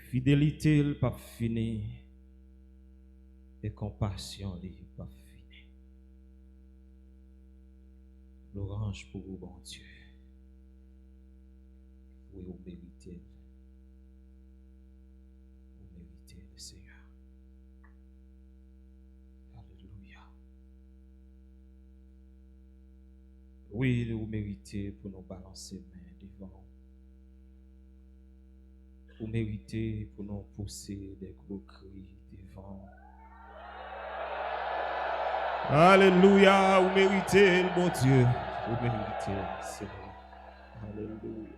Fidélité n'est pas finie et compassion n'est pas finie. L'orange pour vous, bon Dieu. Oui, vous méritez. Vous méritez le Seigneur. Alléluia. Oui, vous méritez pour nous balancer main devant. Vous méritez pour nous pousser des gros cris devant. Alléluia, vous méritez, mon Dieu. Vous méritez, Seigneur. Alléluia.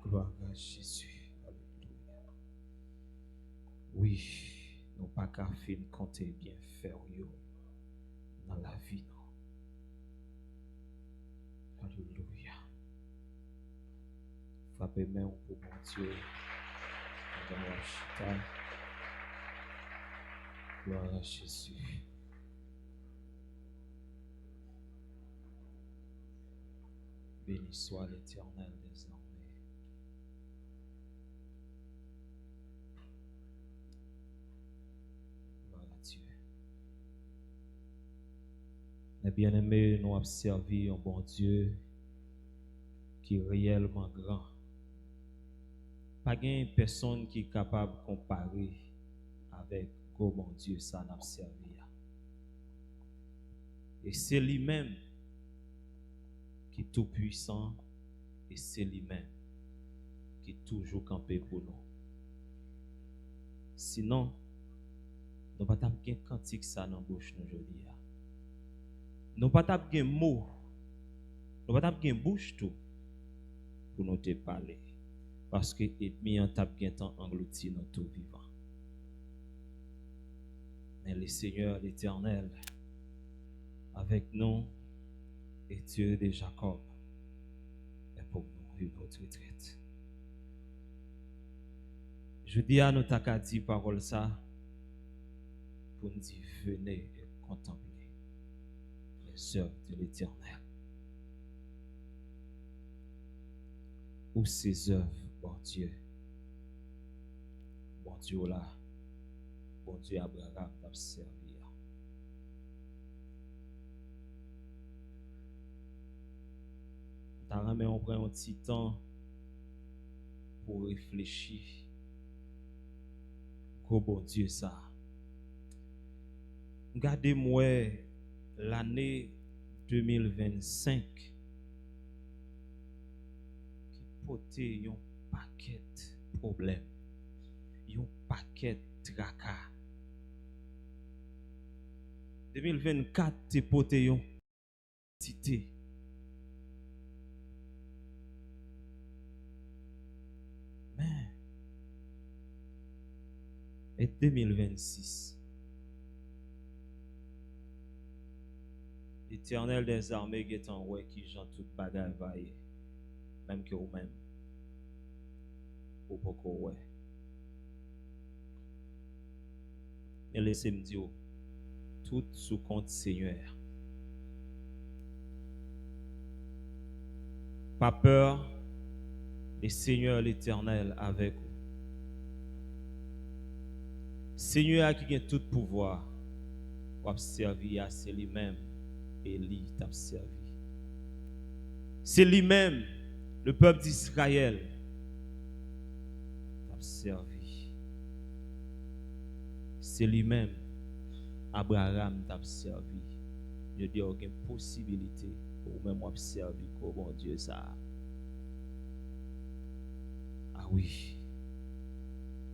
Gloire à Jésus. Alléluia. Oui, nous pas qu'à faire compter bien faire dans la vie. Non. Alléluia. Frappez main pour mon Dieu. Gloire à Jésus. Béni soit l'Éternel des armées. Gloire à Dieu. Mes bien-aimés, nous avons servi un bon Dieu qui est réellement grand. Pas de personne qui est capable de comparer avec le bon Dieu ça n'a servi. Et c'est lui-même qui est tout puissant et c'est lui-même qui est toujours campé pour nous. Sinon, nous ne pouvons pas avoir cantique ça dans la bouche nous aujourd'hui. Nous ne pouvons pas avoir mot. Nous ne pouvons pas avoir bouche tout pour nous te parler. Parce que l'ennemi en tape bien temps englouti dans tout vivant. Mais le Seigneur, l'Éternel, avec nous, et Dieu de Jacob, est pour nous une autre retraite. Je dis à nous t'as dit parole ça, pour nous dire venez et contempler les œuvres de l'Éternel. Ou ses œuvres, bon Dieu là, bon Dieu Abraham t'a servi. T'as remis on prend un petit temps pour réfléchir. Oh bon Dieu ça. Regardez-moi l'année 2025 qui portait un paquet de problèmes, un paquet de tracas. 2024 te porté une cité. Mais et 2026 l'Éternel des armées est en ouais qui j'en toute bagaille vaille même que vous même ou pas ouais. Mais laissez-moi dire tout sous compte Seigneur. Pas peur, le Seigneur l'Éternel avec vous. Seigneur qui a tout pouvoir, pour servir à c'est lui-même et lui t'a servi. C'est lui-même, le peuple d'Israël, t'a servi. C'est lui-même, Abraham t'a servi. Je dis aucune possibilité pour même observer que bon Dieu ça. Ah oui,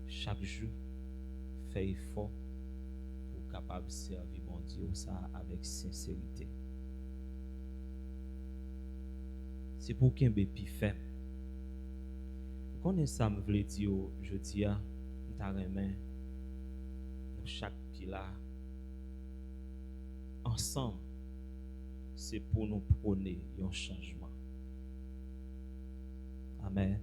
chaque jour, fait effort pour capable servir mon Dieu ça avec sincérité. C'est pour qu'un bébé fait. Quand ça me veut dire, je dis à chaque pilar ensemble, c'est pour nous prôner un changement. Amen.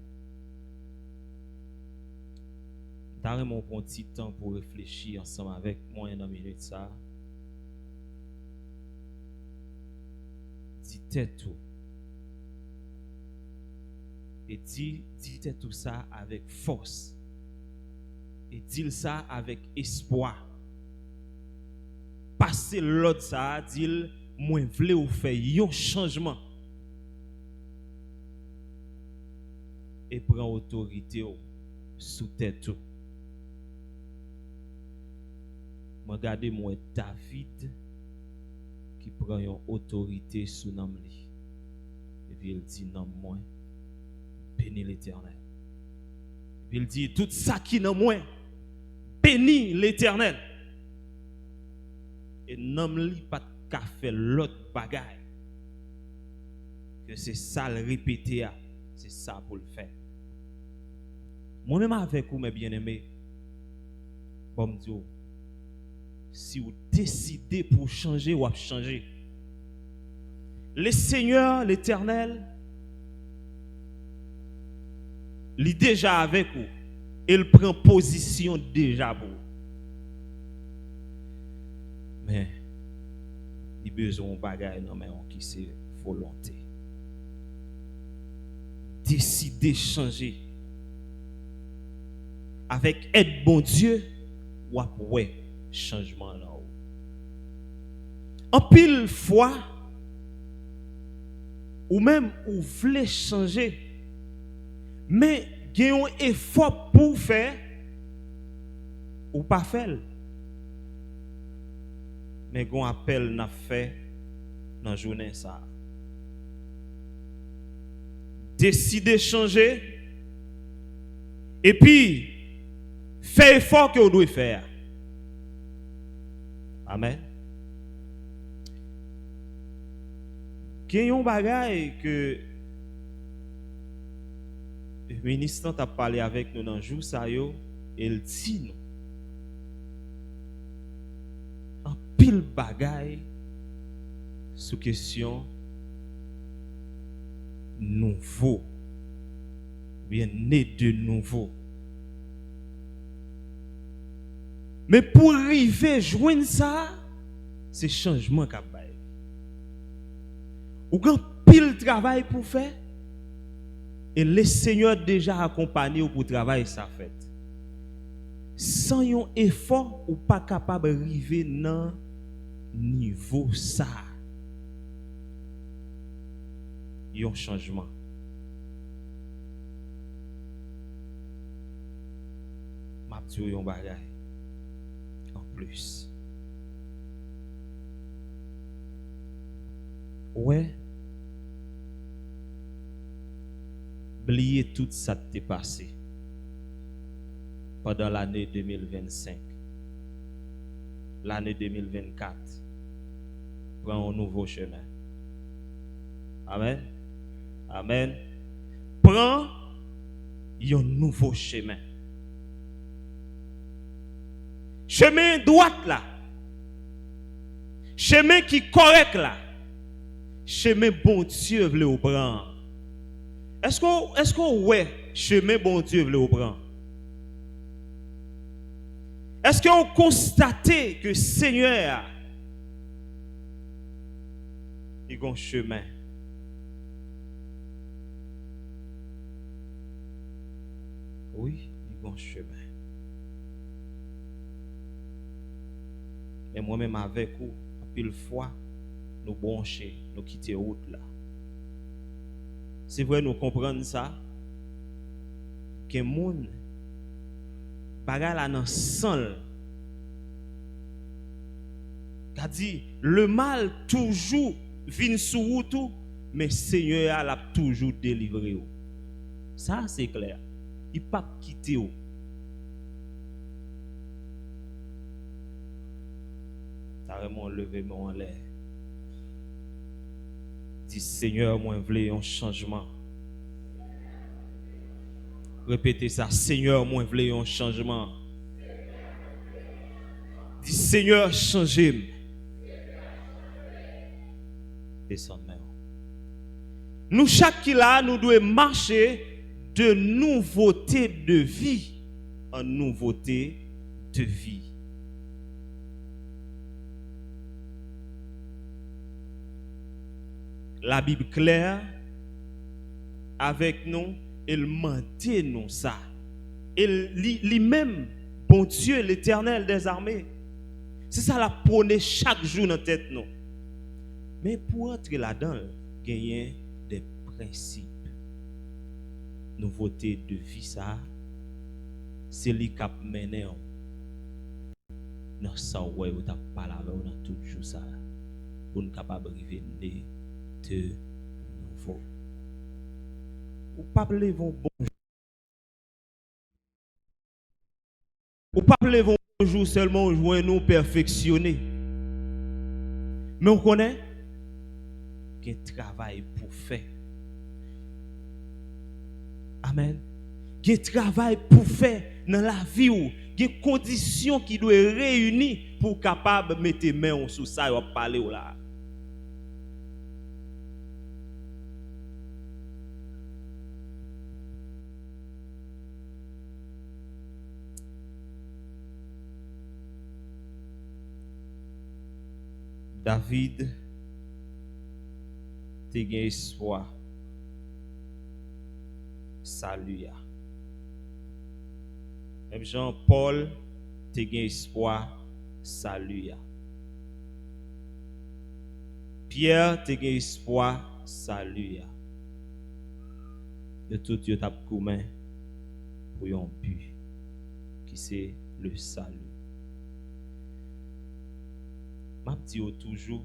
T'as mon petit temps pour réfléchir ensemble avec moi dans minute ça. Dites tout. Et dites tout ça avec force. Et dit ça avec espoir. Passer l'autre ça, dit moi vle ou faire un changement. Et prend autorité sous tête. Regardez moi David qui prend une autorité sous nom li. Et puis il dit non moi bénis l'Éternel. Et puis il dit tout ça qui non moi bénis l'Éternel. Et nom li pas qu'à faire l'autre bagaille. Que c'est ça le répéter, c'est ça pour le faire. Moi-même avec vous mes bien-aimés, bon Dieu, si vous décidez pour changer ou à changer, le Seigneur, l'Éternel, il est déjà avec vous. Il prend position déjà pour vous. Mais il a besoin de bagaille dans main qui c'est volonté. Décider de changer. Avec aide bon Dieu, ou après changement là-haut. En pile fois, ou même ou voulez changer, mais il y a un effort pour faire, ou pas faire. Mais qu'on appelle n'a fait dans la journée ça. Décider de changer, et puis, fait effort que vous devez faire. Amen. Il y a un bagage que le ministre a parlé avec nous dans le jour, ça yo, et il dit nous. En pile bagage sous question nouveau, bien né de nouveau. Mais pour arriver à joindre ça, c'est changement qu'a bail. Ou grand pile travail pour faire et le Seigneur déjà accompagné pour travail ça fait. Sans un effort ou pas capable d'arriver dans niveau ça. Il y a un changement. M'a dit un bagage. Plus. Ouais. Oubliez tout ça qui t'est passé pendant l'année 2025. L'année 2024. Prends un nouveau chemin. Amen. Amen. Prends un nouveau chemin. Chemin droit là. Chemin qui correct là. Chemin bon Dieu veut au prendre. Est-ce qu'on ouais chemin bon Dieu veut au prendre? Est-ce qu'on constate que Seigneur il a un chemin? Oui, il a un chemin. Et moi-même avec vous, pile fois, nous brancher, nous quitter route là. C'est vrai, nous comprenons ça. Que moun bagay la nan sang. Qu'a dit le mal toujours vient sur route, mais Seigneur l'a toujours délivré. Ça c'est clair. Il pas quitter ou. Vraiment lever mon en l'air. Dis Seigneur, moi voulais un changement. Répétez ça, Seigneur, moi voulais un changement. Dis Seigneur, changez-moi. Descends main. Nous chaque qui là, nous devons marcher de nouveauté de vie en nouveauté de vie. La Bible claire avec nous, elle mentait nous ça. Elle lui-même bon Dieu, l'Éternel des armées. C'est ça la prôner chaque jour dans la tête nous. Mais pour entrer là-dedans, gagner des principes. Nouveauté de vie ça, c'est lui qui mène dans ça ouais ou t'a parlé avec dans tout jour ça pour nous capable arriver de nouveau. Ou pas lever bon ou pas lever bonjour seulement joindre nous perfectionner. Mais on connaît qu'il y a un travail pour faire. Amen. Il y a un travail pour faire dans la vie où il y a des conditions qui doivent réunir pour capable de mettre main sur ça et parler là. David te gen espoir. Salut. Même Jean-Paul te gen espoir. Salut. Pierre te gen espoir. Salut. De tout yo tap commun pour yon but qui c'est le salut. M'a dit toujours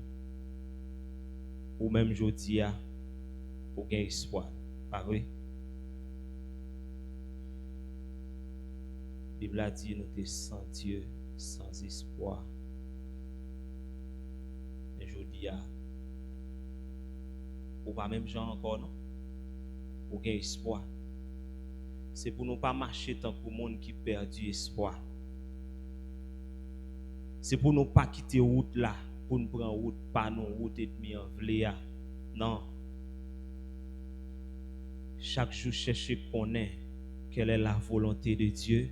ou même jodi a ou gen espoir, pas vrai? La Bible a dit nous sommes sans Dieu, sans espoir. Mais jodi a ou pas même gens encore non. Ou gen espoir. C'est pour nous pas marcher tant que monde qui perdu espoir. C'est pour nous pas quitter route là, pour nous prendre route pas non route et demi en vléa. Non. Chaque jour chercher connaître quelle est la volonté de Dieu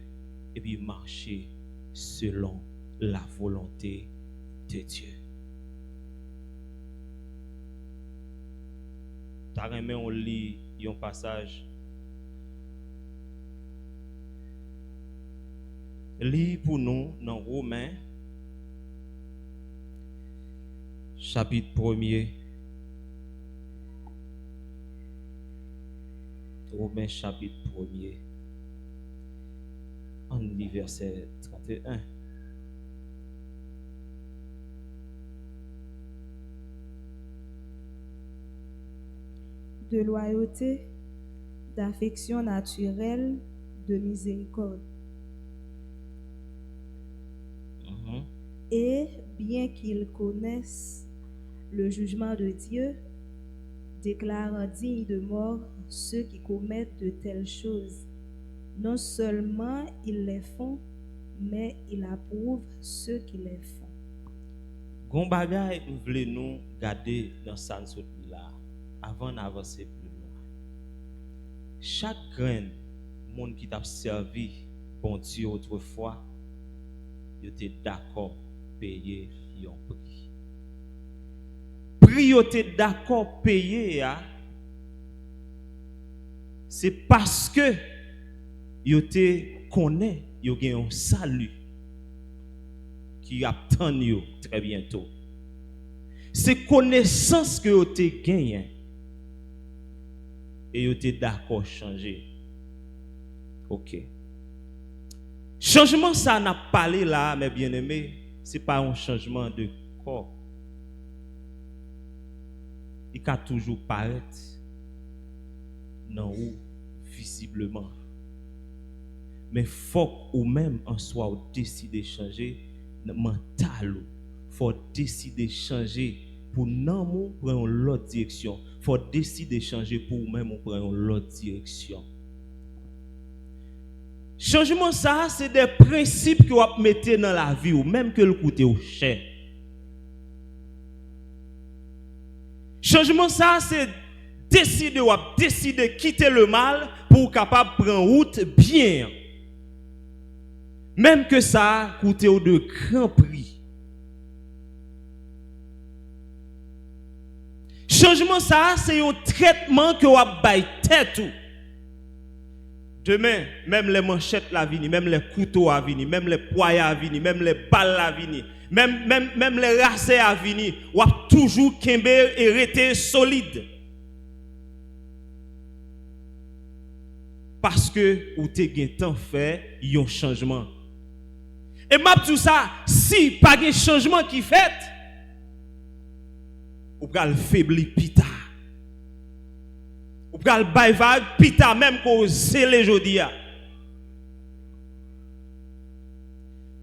et puis marcher selon la volonté de Dieu. T'as remis on lit un passage. Lis pour nous dans Romains chapitre 1er. Romains chapitre 1er. On lit verset 31. De loyauté, d'affection naturelle, de miséricorde. Et bien qu'ils connaissent le jugement de Dieu, déclarant dignes de mort ceux qui commettent de telles choses. Non seulement ils les font, mais ils approuvent ceux qui les font. Gon bagay nous voulons nous garder dans ça là avant d'avancer plus loin. Chaque grain monde qui t'a servi bon Dieu autrefois, il était d'accord payer un prix. Prix il était d'accord payer c'est parce que il était connaît, il y a un salut qui attend yo très bientôt. C'est connaissance que vous avez gagné et vous êtes d'accord changer. OK. Changement ça n'a pas parlé là mes bien-aimés, c'est pas un changement de corps. Il peut toujours paraître non ou visiblement. Mais faut ou même en soi ou décider de changer mental. Faut décider de changer pour non prendre l'autre direction. Faut décider de changer pour même prendre l'autre direction. Changement ça c'est des principes que vous mettez dans la vie ou même que le coûte au cher. Changement ça c'est décider de quitter le mal pour capable prendre route bien. Même que ça coûte de grands prix. Changement ça c'est un traitement que vous avez tête. Demain, même les manchettes la vini, même les couteaux à vini, même les poids à vini, même les balles à vini, même les racers à vini, ou a toujours kembe et rester solide. Parce que ou te gen temps fait un changement. Et m'a tout ça, si pas un changement qui fait, ou pral faibli pita. Ou pral bay vague pita même ko zélé jodi a.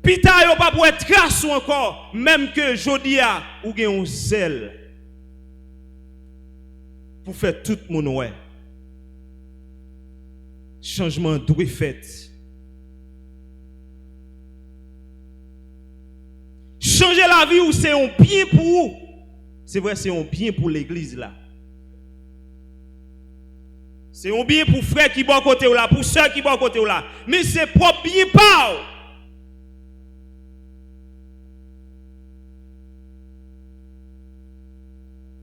Pita yo pas pour être trace encore, même que jodi a ou gen un zèle pour faire tout le monde ouais. Changement doit fait. Changer la vie ou c'est un bien pour vous. C'est vrai, c'est un bien pour l'église là. C'est un bien pour frère qui bon côté ou là, pour soeur qui bon côté ou là. Mais c'est propre bien pas.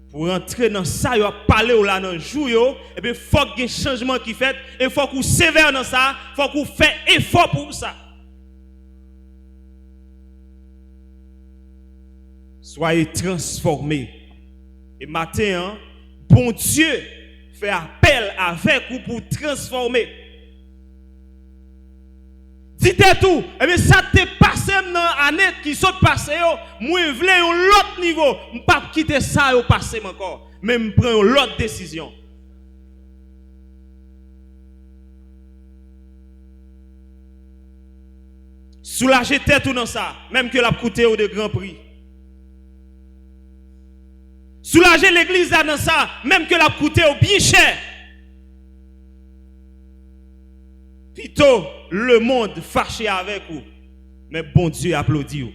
Pour entrer dans ça, il va parler ou là dans le jour, et bien il faut qu'il y ait un changement qui fait, et il faut qu'on sévère dans ça, il faut qu'on fait effort pour ça. Soyez transformés. Et matin, bon Dieu fait appel avec vous pour transformer. Dites tout, et bien ça t'est passé dans l'année qui sont passé, moi je voulais un autre niveau, je ne pas quitter ça au passé encore, mais je prends une autre décision. Soulager tête tout dans ça, même que la coûté au de grand prix. Soulager l'église dans ça, même que la coûté au bien cher. Plutôt le monde fâché avec vous, mais bon Dieu applaudit vous.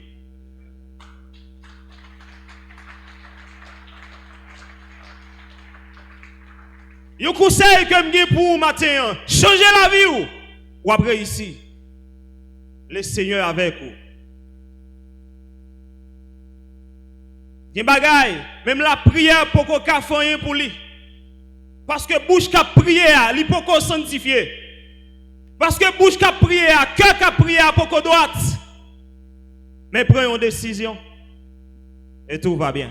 Yo conseil que m'gé pour vous matin, changer la vie ou après ici. Le Seigneur avec vous. Gen bagay, même la prière pour qu'on ka faire pour lui. Parce que bouche ka prière, li pour qu'on sanctifier. Parce que bouche ka prière, cœur ka prière pour qu'on droite. Mais prenons une décision et tout va bien.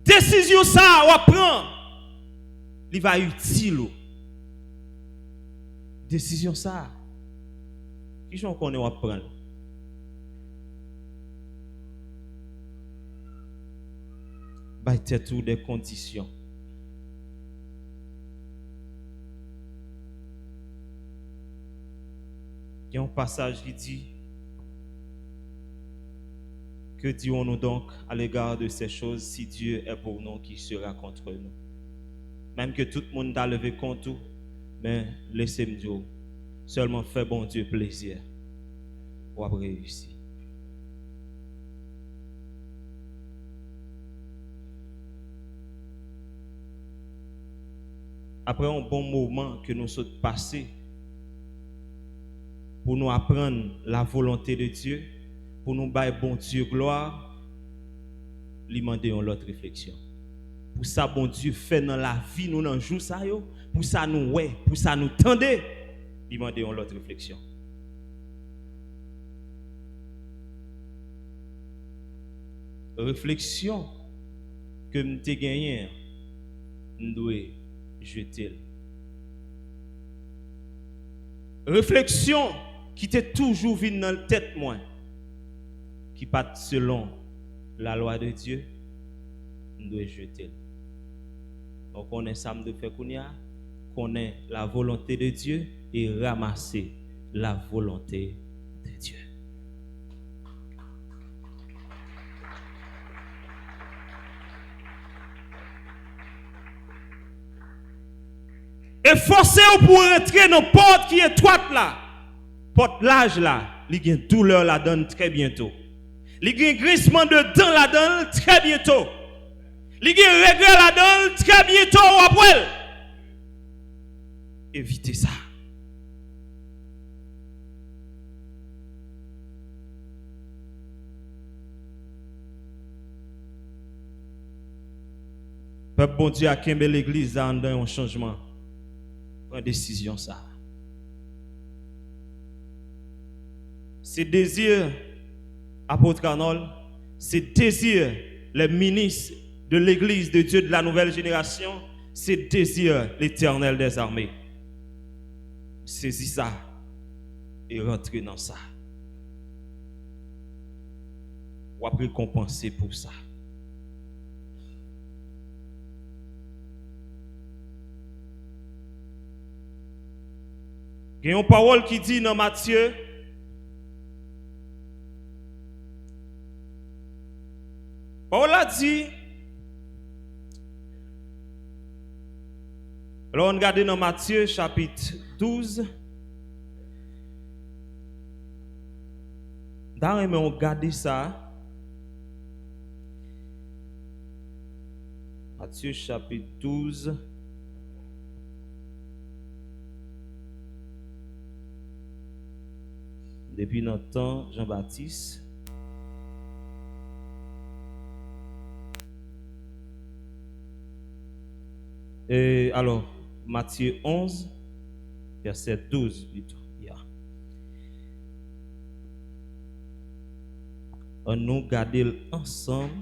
Décision ça on prend, il va utile. Décision ça, qui j'en connais on prendre. Bah tout des conditions. Il y a un passage qui dit: que dirons-nous donc à l'égard de ces choses? Si Dieu est pour nous, qui sera contre nous? Même que tout le monde a levé contre nous, mais laissez-moi dire, seulement fais bon Dieu plaisir pour avoir réussi. Après un bon moment que nous sommes passés pour nous apprendre la volonté de Dieu, pour nous bailler bon Dieu gloire, lui demander une autre réflexion. Pour ça, bon Dieu fait dans la vie, nous dans le jour ça, pour ça nous ouais, pour ça nous tendez, lui demander une autre réflexion. Réflexion que nous avons gagnée, nous devons jeter. Réflexion qui t'est toujours venue dans la tête, moi, qui pas selon la loi de Dieu, nous devons jeter. Donc on est ça de faire connaît la volonté de Dieu et ramasser la volonté de Dieu. Et forcez-vous pour rentrer dans la porte qui est étroite là. Porte large là, il y a une douleur là-dedans très bientôt. Il y a un grissement de dents là-dedans très bientôt. Il y a un regret là-dedans très bientôt après. Évitez ça. Peuple bon Dieu a kembe l'église là dans un changement. Prends décision ça. C'est désir apôtre Arnold, c'est désir les ministres de l'église de Dieu de la nouvelle génération, c'est désir l'Éternel des armées. Saisis ça et rentrez dans ça. Ou après récompenser pour ça. Il y a une parole qui dit dans Matthieu, parole a dit, alors on regarde dans Matthieu chapitre 12, d'ailleurs, on regarde ça. Matthieu chapitre 12. Depuis notre temps, Jean-Baptiste. Et alors, Matthieu 11, verset 12 plutôt. Yeah. On nous garde ensemble.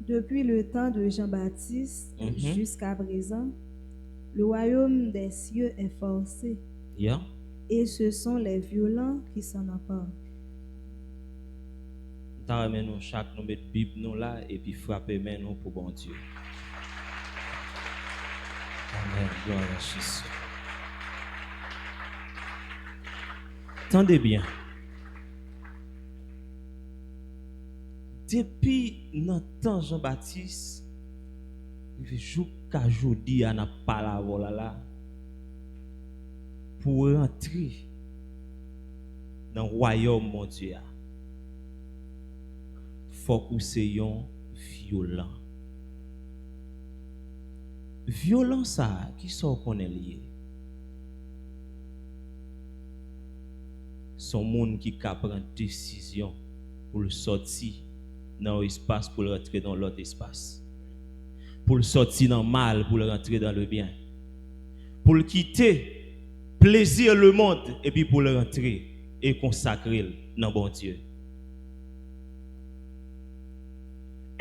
Depuis le temps de Jean-Baptiste jusqu'à présent, le royaume des cieux est forcé. Yeah. Et ce sont les violents qui s'en emparent. Nous chaque nous mettre Bible nous là et puis frapper main nous pour bon Dieu. Amen. Gloire à Jésus. Tendez bien. Depuis notre temps Jean-Baptiste, il fait jusqu'à aujourd'hui à n'a pas la voix là pour rentrer dans le royaume mon Dieu. Faut que soyons violents. Violent ça qui sont qu'on est lié. Son monde qui prend décision pour le sortir dans l'espace pour le rentrer dans l'autre espace. Pour le sortir dans le mal pour le rentrer dans le bien. Pour le quitter plaisir le monde et puis pour le rentrer et consacrer dans bon Dieu.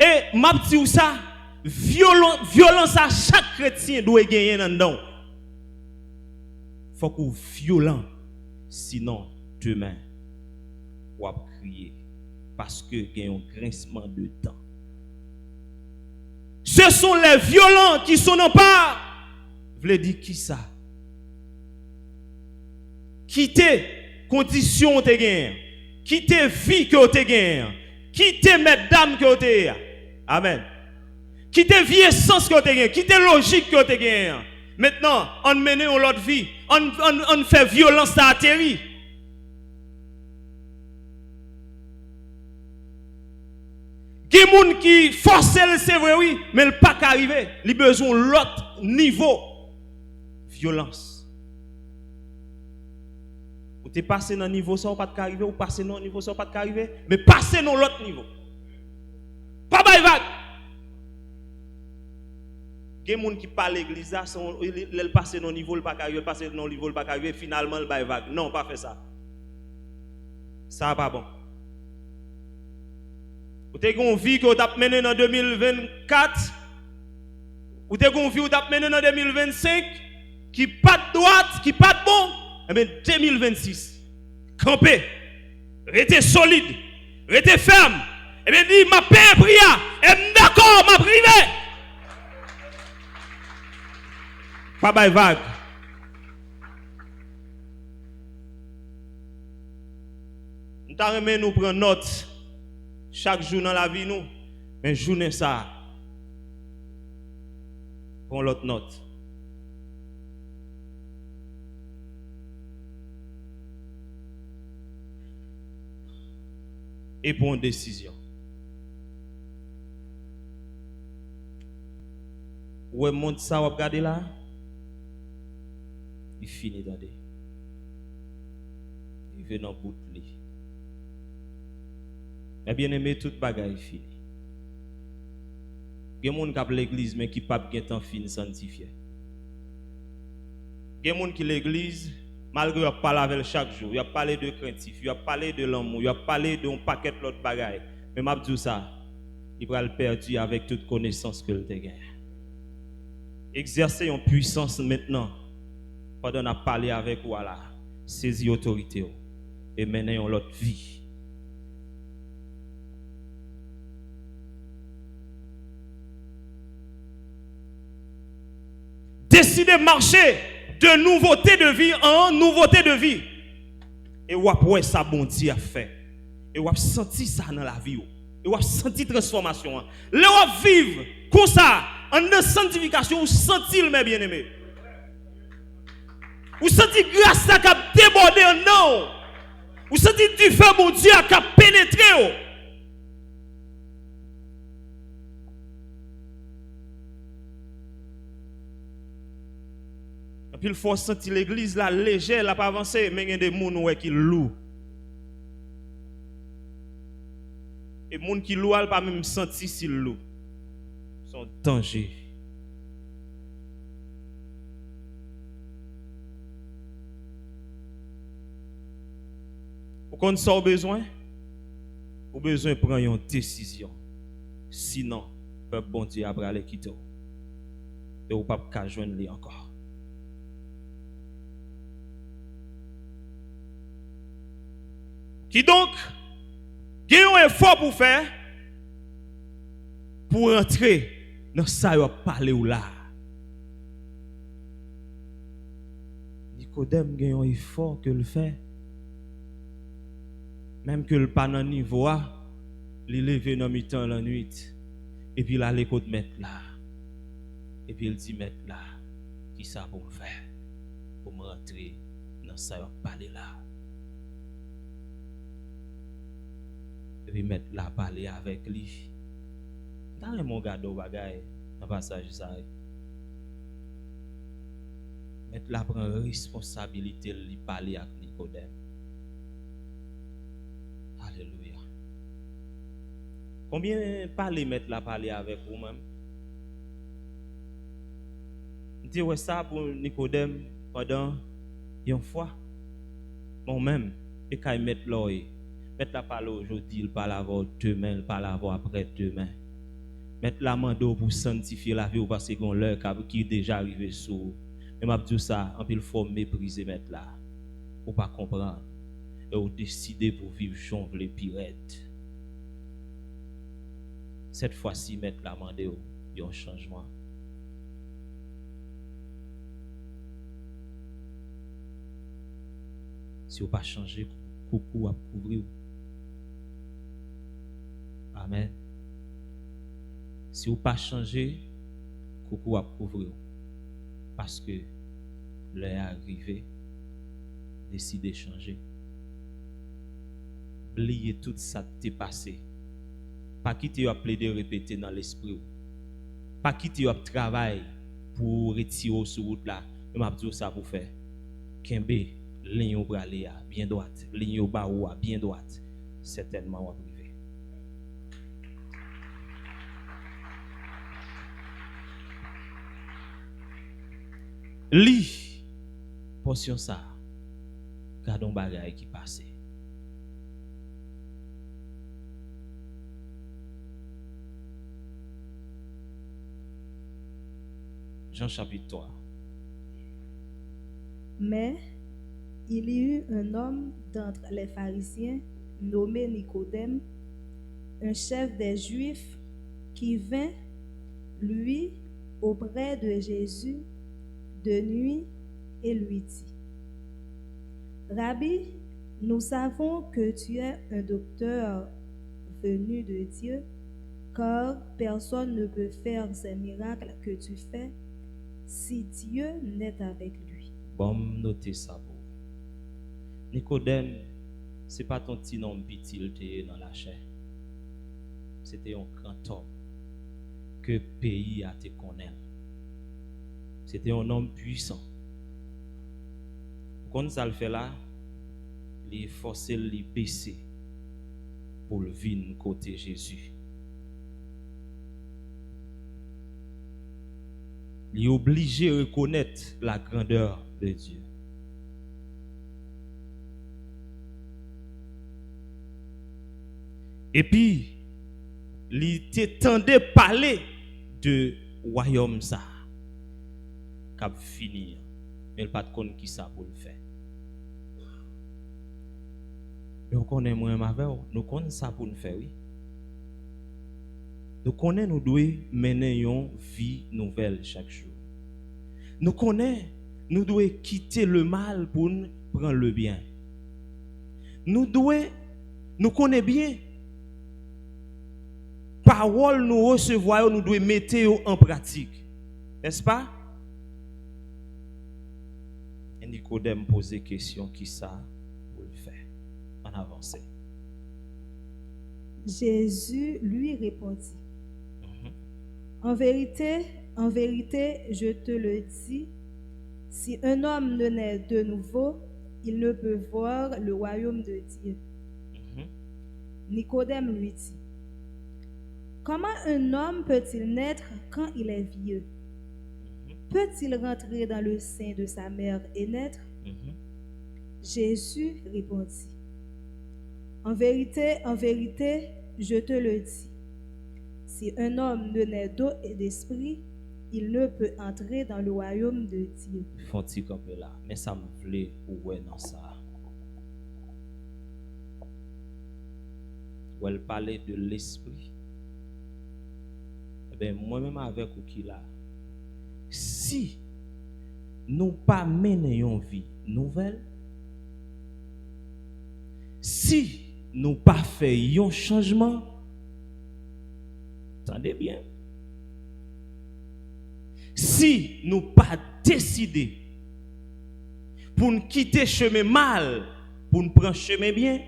Et m'a dit ça violence à chaque chrétien doit gagner dedans. Faut qu'on violent sinon demain ou à crier parce que il y a un grincement de temps. Ce sont les violents qui sont en part. Vous voulez dire qui ça? Quitter conditions te gagne, quitter vie que te gagne, quitter mesdames que te. Amen. Quitter vie essence que te gagne, quitter logique que te gagne. Maintenant, on mène une autre vie, on fait violence à atterrir. Il y a des gens qui forcent, c'est vrai, oui, mais il pas qu'arriver. Il a besoin de l'autre niveau. Violence. Ou tu es passé dans le niveau, ça, ou pas qu'arriver, ou passé dans le niveau, ça, ou pas qu'arriver, mais passé dans l'autre niveau. Pas de vague. Il y a des gens qui parlent à l'église, ils passent dans le niveau, ils pas qu'arriver, passer dans le niveau, ils pas qu'arriver, finalement, ils vague. Non, pas fait ça. Ça pas bon. Ou t'es une vie que vous avez menée en 2024, ou t'es une vie que vous avez menée en 2025, qui pas de droite, qui pas de bon, eh bien 2026, campez, restez solide, restez ferme, eh bien dit, ma paix prière, et d'accord, ma privé. Pas de vague. Nous t'arrêtons nous prendre note. Chaque jour dans la vie, nous, mais journée ça, prends l'autre note. Et prends une décision. Où est le monde ça, vous regardez là? Il finit d'aller. Il vient dans le bout de lui. Mais bien aimé, toute bagaille est finie. Il y a des gens qui ont l'église mais qui pas bien temps fin sanctifié. Il y a des gens qui l'église malgré qu'ils parlent avec chaque jour, ils parlent de craintif, ils parlent de l'amour, ils parlent d'un paquet d'autres bagages. Mais m'a dit ça, il va le perdre avec toute connaissance que le gagne. Exercer une puissance maintenant pendant qu'on a parlé avec vous là, saisir autorité et mener une autre vie. Décidez de marcher de nouveauté de vie en nouveauté de vie. Et vous avez ça bon Dieu a fait. Et vous avez senti ça dans la vie. Et vous avez senti transformation. Là vous vivre comme ça, en sanctification, vous sentez le bien-aimé. Vous sentez grâce à qui a débordé en nous. Vous sentez du feu bon Dieu qui a pénétré. Et puis il faut sentir l'église là légère, elle n'a pas avancé, mais il y a des gens qui louent. Et les gens qui louent, ils ne pas même sentir s'ils louent. Ils sont en danger. Vous connaissez ça au besoin? Au besoin de prendre une décision. Sinon, le peuple bon Dieu après aller quitter. Et vous ne pouvez pas joindre lui encore. Qui donc, il y a un effort pour faire pour entrer dans ça que vous parlez ou là. Nicodème, il y a un effort que le fait. Même que le pas dans le niveau, il levé dans mi-temps la nuit. Et puis il a l'écoute mettre là. Et puis il dit mettre là. Qui ça pour me faire? Pour me rentrer dans ça que vous parlez là. Et puis mettre la parler avec lui. Dans mon gado bagay, dans passage ça. Mettre la prendre responsabilité de lui parler avec Nicodème. Alléluia. Combien parler mettre la parler avec vous-même? Dis ouais ça pour Nicodème pendant une fois. Moi-même et quand mettre l'oeil. Mettre la parole aujourd'hui, il parle avant demain, il parle avant après-demain. Mettre la mando pour sanctifier la vie parce qu'on l'heure qui est déjà arrivé sous. Mais m'a dit ça, en pile faut mépriser mettre là. Ou pas comprendre. Et ou décider pour vivre jongle les pirettes. Cette fois-ci, mettre la mando, il y a un changement. Si vous pas changer, coucou à couvrir. Amen. Si vous pas changer, coucou à couvrir. Parce que l'heure est arrivée, décidez de changer. Oubliez tout ça qui est passé. Pas quitter à plaider répéter dans l'esprit. Pas quitter à travailler pour retirer sur route là. Je m'a dit ça pour faire. Kembe, ligne au bras bien droite, ligne au bas bien droite. Certainement on va arriver. Li portion ça. Gardons bagaille qui passe. Jean chapitre 3. Mais il y eut un homme d'entre les pharisiens nommé Nicodème, un chef des Juifs, qui vint, lui, auprès de Jésus de nuit et lui dit: Rabbi, nous savons que tu es un docteur venu de Dieu, car personne ne peut faire ces miracles que tu fais si Dieu n'est avec lui. Bon, notez ça. Nicodème, ce n'est pas ton petit nom petit dans la chair. C'était un grand homme que le pays a te connaître. C'était un homme puissant. Quand ça le fait là, il est forcé de le baisser pour le venir côté Jésus. Il est obligé de reconnaître la grandeur de Dieu. Et puis, il t'entendait parler de royaume ça, cap finir, mais il pas de connaître qui ça pour le faire. Mais on connaît moi avec nous connaissons ça pour nous faire, oui. Nous connaissons nous devons mener une vie nouvelle chaque jour. Nous connaissons nous devons quitter le mal pour prendre le bien. Nous connaissons bien parole nous recevoir, nous devons mettre en pratique. N'est-ce pas? Et Nicodème posait question qui ça pour le faire. En avance. Jésus lui répondit, en vérité, je te le dis, si un homme ne naît de nouveau, il ne peut voir le royaume de Dieu. Nicodème lui dit, comment un homme peut-il naître quand il est vieux? Peut-il rentrer dans le sein de sa mère et naître? Jésus répondit, en vérité, je te le dis, si un homme ne naît d'eau et d'esprit, il ne peut entrer dans le royaume de Dieu. Font-ils comme là, mais ça me plaît ouais dans ça. Où elle parlait de l'esprit. Eh bien, moi-même avec ou qui là, si nous pas mener une vie nouvelle, si nous pas fait un changement, attendez bien, si nous pas décidé pour nous quitter chemin mal, pour nous prendre chemin bien,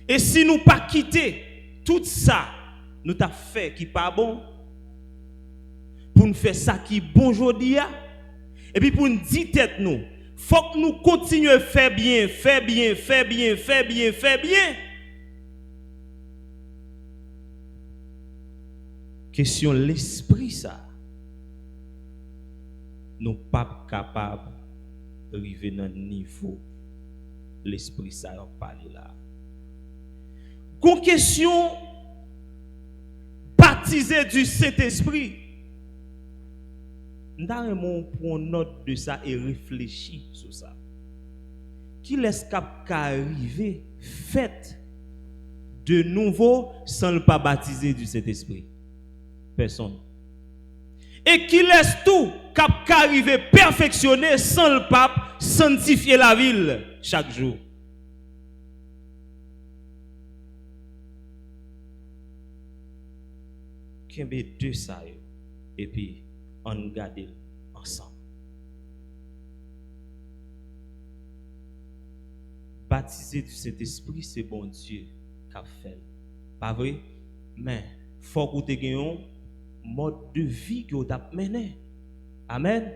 et si nous pas quitter tout ça, nous t'a fait qui pas bon, pour nous faire ça qui bon aujourd'hui, et puis pour nous dire tête nous, faut que nous continuions à faire bien. Question l'esprit ça. Nous pas capables d'arriver dans le niveau l'esprit ça a parlé là. Con question baptisé du Saint-Esprit. Nous devons prendre note de ça et réfléchir sur ça. Qui laisse cap arriver fait de nouveau sans le pas baptiser du Saint-Esprit? Personne. Et qui laisse tout cap arriver perfectionner sans le pape sanctifier la ville chaque jour? Qui met deux ça et puis on garde ensemble. Baptiser du Saint-Esprit, c'est bon Dieu qui a fait. Pas vrai? Mais faut que tu aies un mode de vie que tu as mené. Amen.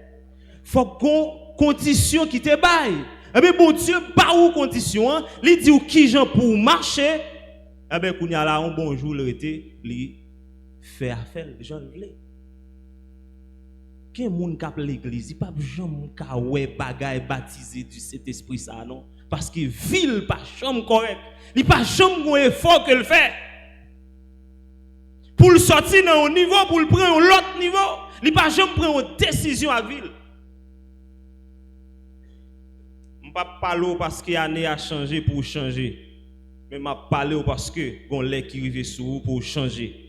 Faut qu'on condition qui te baille. Eh bien, bon Dieu, pas ou condition, il dit ou qui j'en pour marcher. Eh bien, qu'on y a là un bonjour, il était, il fait affaire, j'en voulais. Quel monde qui a l'église, il pas jamais ka ouais bagaille baptisé du Saint-Esprit ça non parce que ville pas chambre correct, il pas jamais un effort que le fait. Pour le sortir dans un niveau, pour le prendre à l'autre niveau, il pas jamais prendre une décision à ville. On pas parler parce que l'année a changé pour changer. Mais m'a parler parce que gon lait qui rive sur vous pour changer.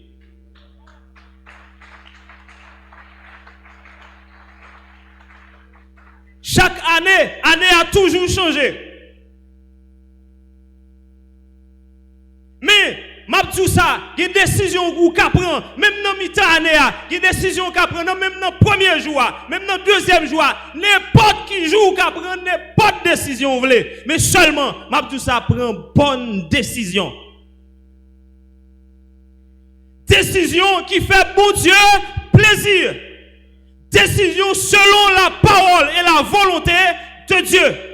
Chaque année a toujours changé. Mais, m'a dit ça, il y a une décision ou qu'a prend, même dans mi-temps année, il y a une décision qu'a prend, même dans le premier jour, même dans le deuxième jour, n'importe qui joue qu'a prend, n'importe décision vous voulez. Mais seulement, m'a dit ça, prend bonne décision. Décision qui fait bon Dieu plaisir. Décision selon la parole et la volonté de Dieu.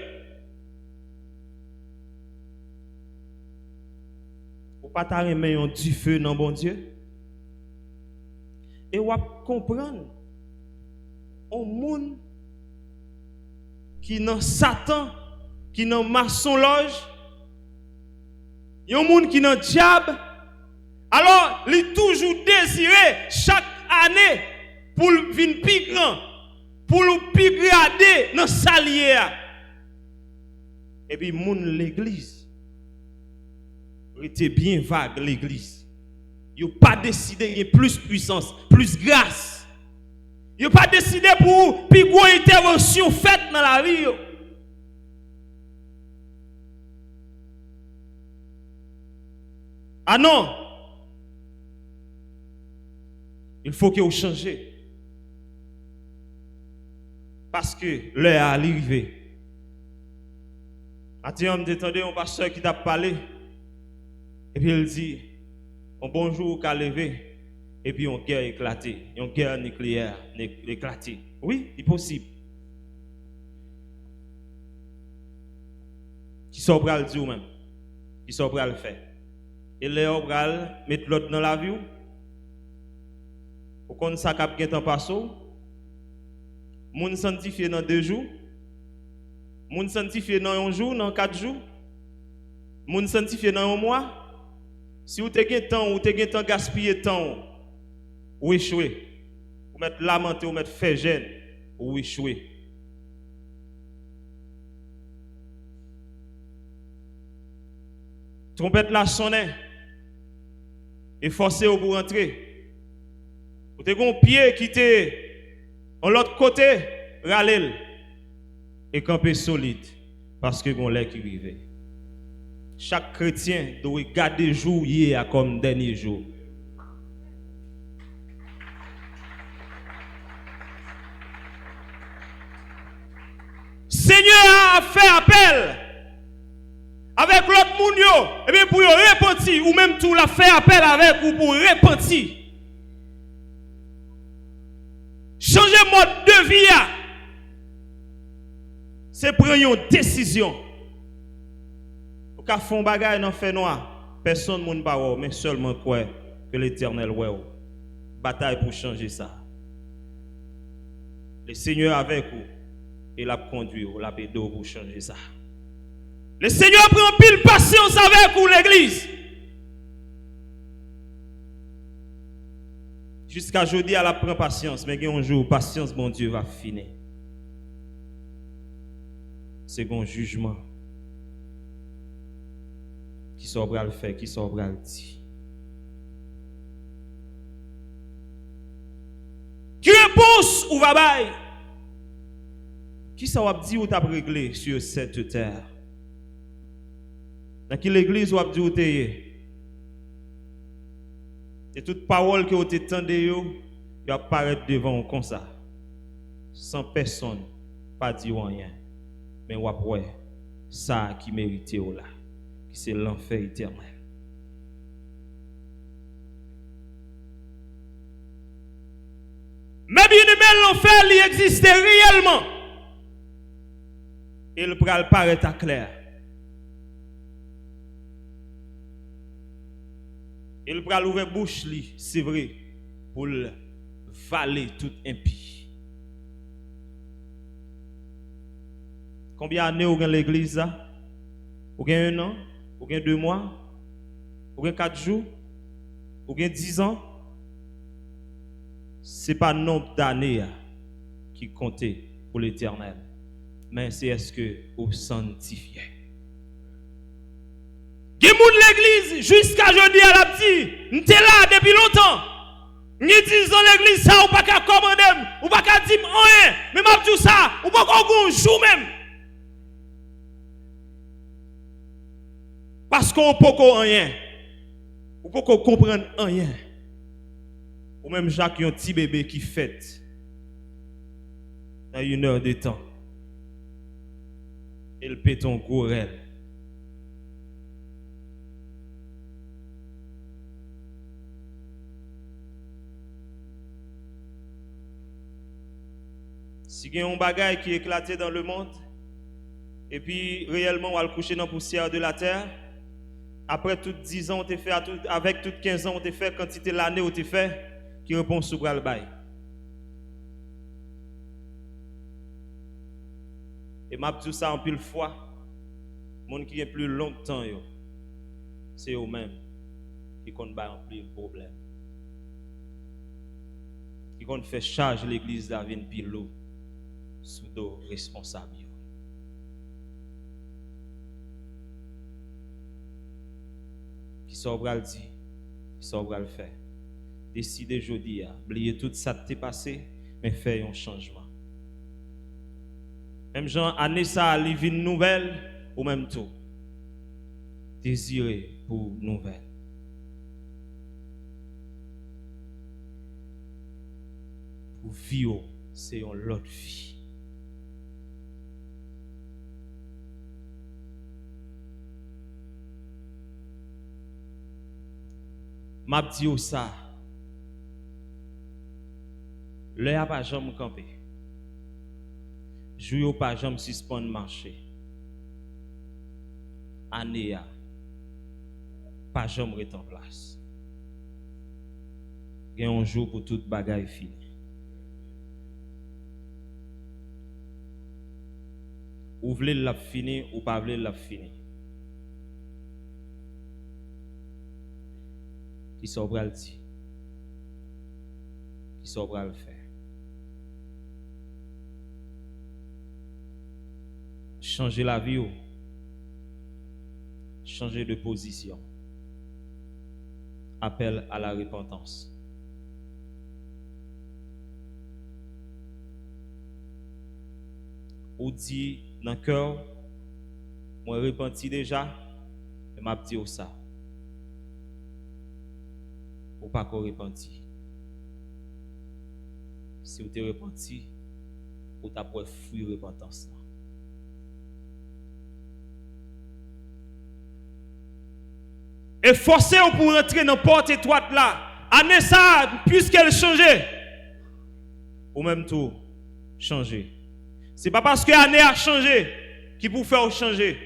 ou pas ta remet du feu dans bon Dieu. Et ou comprendre un monde qui dans Satan, qui dans maçon loge, un monde qui dans diable. Alors, il toujours désiré chaque année pour venir plus grand, pour le plus gradé dans salier. Et puis moun l'église était bien vague l'église. Yo pas décidé de plus puissance, plus grâce. Yo pas décidé pour plus gros intervention faite dans la vie. Ah non. Il faut que vous changez. Parce que l'heure est arrivée. Attends, on m'entendait un pasteur qui t'a parlé. Et puis il dit, un bonjour qu'a levé. Et puis une guerre éclatée. Une guerre nucléaire éclatée. Oui, c'est possible. Qui sont prêts à le dire même. Qui sont prêts à le faire. Et les gens mettre l'autre dans la vie. Pour qu'on ça cap gen temps passe. Moun sanctifié dans 2 jours. Moun sanctifié dans 1 jour, dans 4 jours. Moun sanctifié dans 1 mois. Si vous avez temps, ou avez temps gaspiller temps, ou échouer. Ou mettre lamenter, ou mettre faire gêne, ou échouer. Trompette la sonne. Et forcez vous pour rentrer. Vous avez un pied qui était en l'autre côté, râler et camper solide parce que vous avez qui vivait. Chaque chrétien doit garder jour hier comme dernier jour. Seigneur a fait appel avec l'autre monde et bien pour repentir ou même tout l'a fait appel avec ou pour repentir. Changer mode de vie, c'est prendre une décision. Au cas fond bagaille dans fait noir, personne ne pas mais seulement quoi que l'Éternel ouais. Bataille pour changer ça. Le Seigneur avec vous et l'a conduit ou l'a aidé pour changer ça. Le Seigneur prend pile patience avec vous l'église. Jusqu'à jeudi, elle prend patience, mais un jour, patience, mon Dieu, va finir. C'est un jugement. Qui saura le faire, qui saura le dire. Qui réponse ou va bailler? Qui ça va dire ou t'a réglé sur cette terre? Dans quelle église ou a dit ou t'es? Et toute parole que vous entendez, vous apparaître devant vous comme ça. Sans personne, pas dire rien. Mais vous avez ça qui mérite là. Qui c'est l'enfer éternel. Mais bien aimé, l'enfer, il existe réellement. Et le pral paraît à clair. Il pral ouvrir bouche li, c'est vrai, pour valer tout impie. Combien d'années vous avez l'église là? Vous avez 1 an? Vous avez 2 mois? Vous avez 4 jours? Vous avez 10 ans? Ce n'est pas le nombre d'années qui compte pour l'Éternel, mais c'est est-ce que vous sanctifiez. Qui moun l'église jusqu'à jeudi à la petite, m'étais là depuis longtemps. Ni disent dans l'église ça ou pas qu'à commander, ou pas qu'à dire rien, mais m'a dit ça, ou pas qu'on joue même. Parce qu'on peut rien. Ou pas qu'on comprendre rien. Ou même Jacques un petit bébé qui fête dans 1 heure de temps. Il pète ton courel. Si il y a un bagage qui est éclaté dans le monde, et puis réellement on va le coucher dans la poussière de la terre, Après tout 10 ans, on te fait, avec tout 15 ans, on te fait, quantité l'année, on te fait, qui répond sous bras le bail. Et m'a dit ça en pile fois, monde qui est plus longtemps, c'est eux-mêmes qui comptent en plus le problème. Qui comptent faire charge l'église d'Avin Pilo sous dos responsable. Qui sobra le dit, qui sobra le faire. Décidez aujourd'hui, oubliez tout ça qui t'est passé, mais faites un changement. Même Jean, année ça, livre une nouvelle, ou même tout. Désirez pour nouvelle. Pour vivre, c'est une autre vie. M'a dit ça. Le a pas jamais campé. Jou pas jamais suspendre marché. Année a pas jamais rester en place. Il y a un jour pour toute bagaille fini. Ou voulez la fini ou pas voulez la fini. Qui saura le dire. Qui saura le faire. Changer la vie, changer de position. Appel à la repentance. Ou dit dans le cœur, moi repenti déjà, et m'a dit ça. Ou pas qu'on repenti. Si vous êtes repenti, ou t'as pour fuir repentance. Et forcez-vous pour rentrer dans la porte étroite là. Année ça, puisqu'elle change, ou même tout changer. C'est pas parce que l'année a changé qui vous fait changer,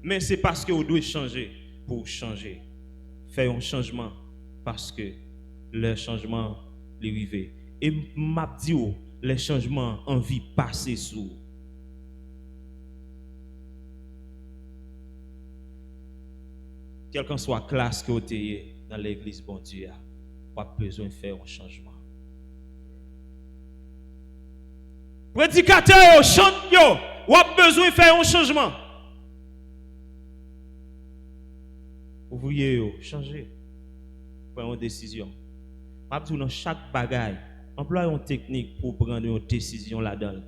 mais c'est parce que vous devez changer pour changer. Faire un changement parce que le changement est arrivé. Et m'a dit les changements en vie passer sous. Quelle que soit la classe que vous avez dans l'église, bon Dieu, vous avez besoin de faire un changement. Prédicateur, chante, vous avez besoin de faire un changement. Ouvrier, changez. Prenez une décision. Je dis dans chaque bagaille, employez une technique pour prendre une décision là-dedans.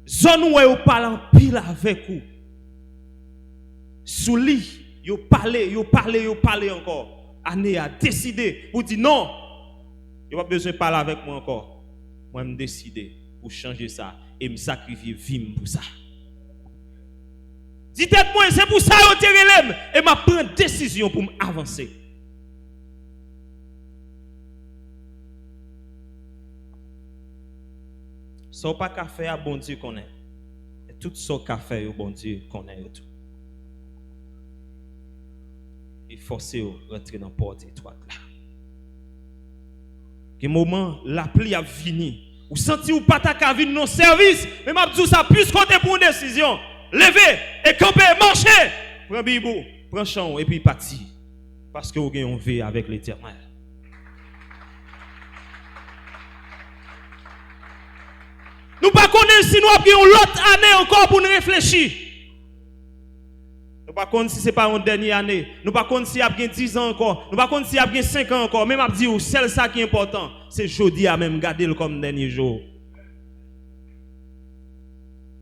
Zone où vous parlez en pile avec vous. Sous lit, vous parlez encore. Année a décidé pour dire non. Vous n'avez pas besoin de parler avec moi encore. Moi, je décide pour changer ça et me sacrifier vie pour ça. Dites-moi, c'est pour ça que je relève et je prends une décision pour m'avancer. Ce n'est pas qu'à faire, bon Dieu connaît. Et tout ce qu'a fait, bon Dieu connaît tout. Et forcez vous rentrer dans la porte étroite là. Quel moment la pluie a fini. Vous sentez ou pas ta venir dans service, mais m'a dit ça plus compter pour une décision. Levez et camper, marchez. Prends bibou, prends champ et puis parti. Parce que vous avez un vie avec l'Éternel. Nous ne connaissons pas si nous avons une autre année encore pour nous réfléchir. Nous ne connaissons pas si ce n'est pas une dernière année. Nous ne connaissons pas si il y a 10 ans encore. Nous ne connaissons pas si il y a 5 ans encore. Même si je dis, c'est ça qui est important. C'est aujourd'hui à même garder comme dernier jour.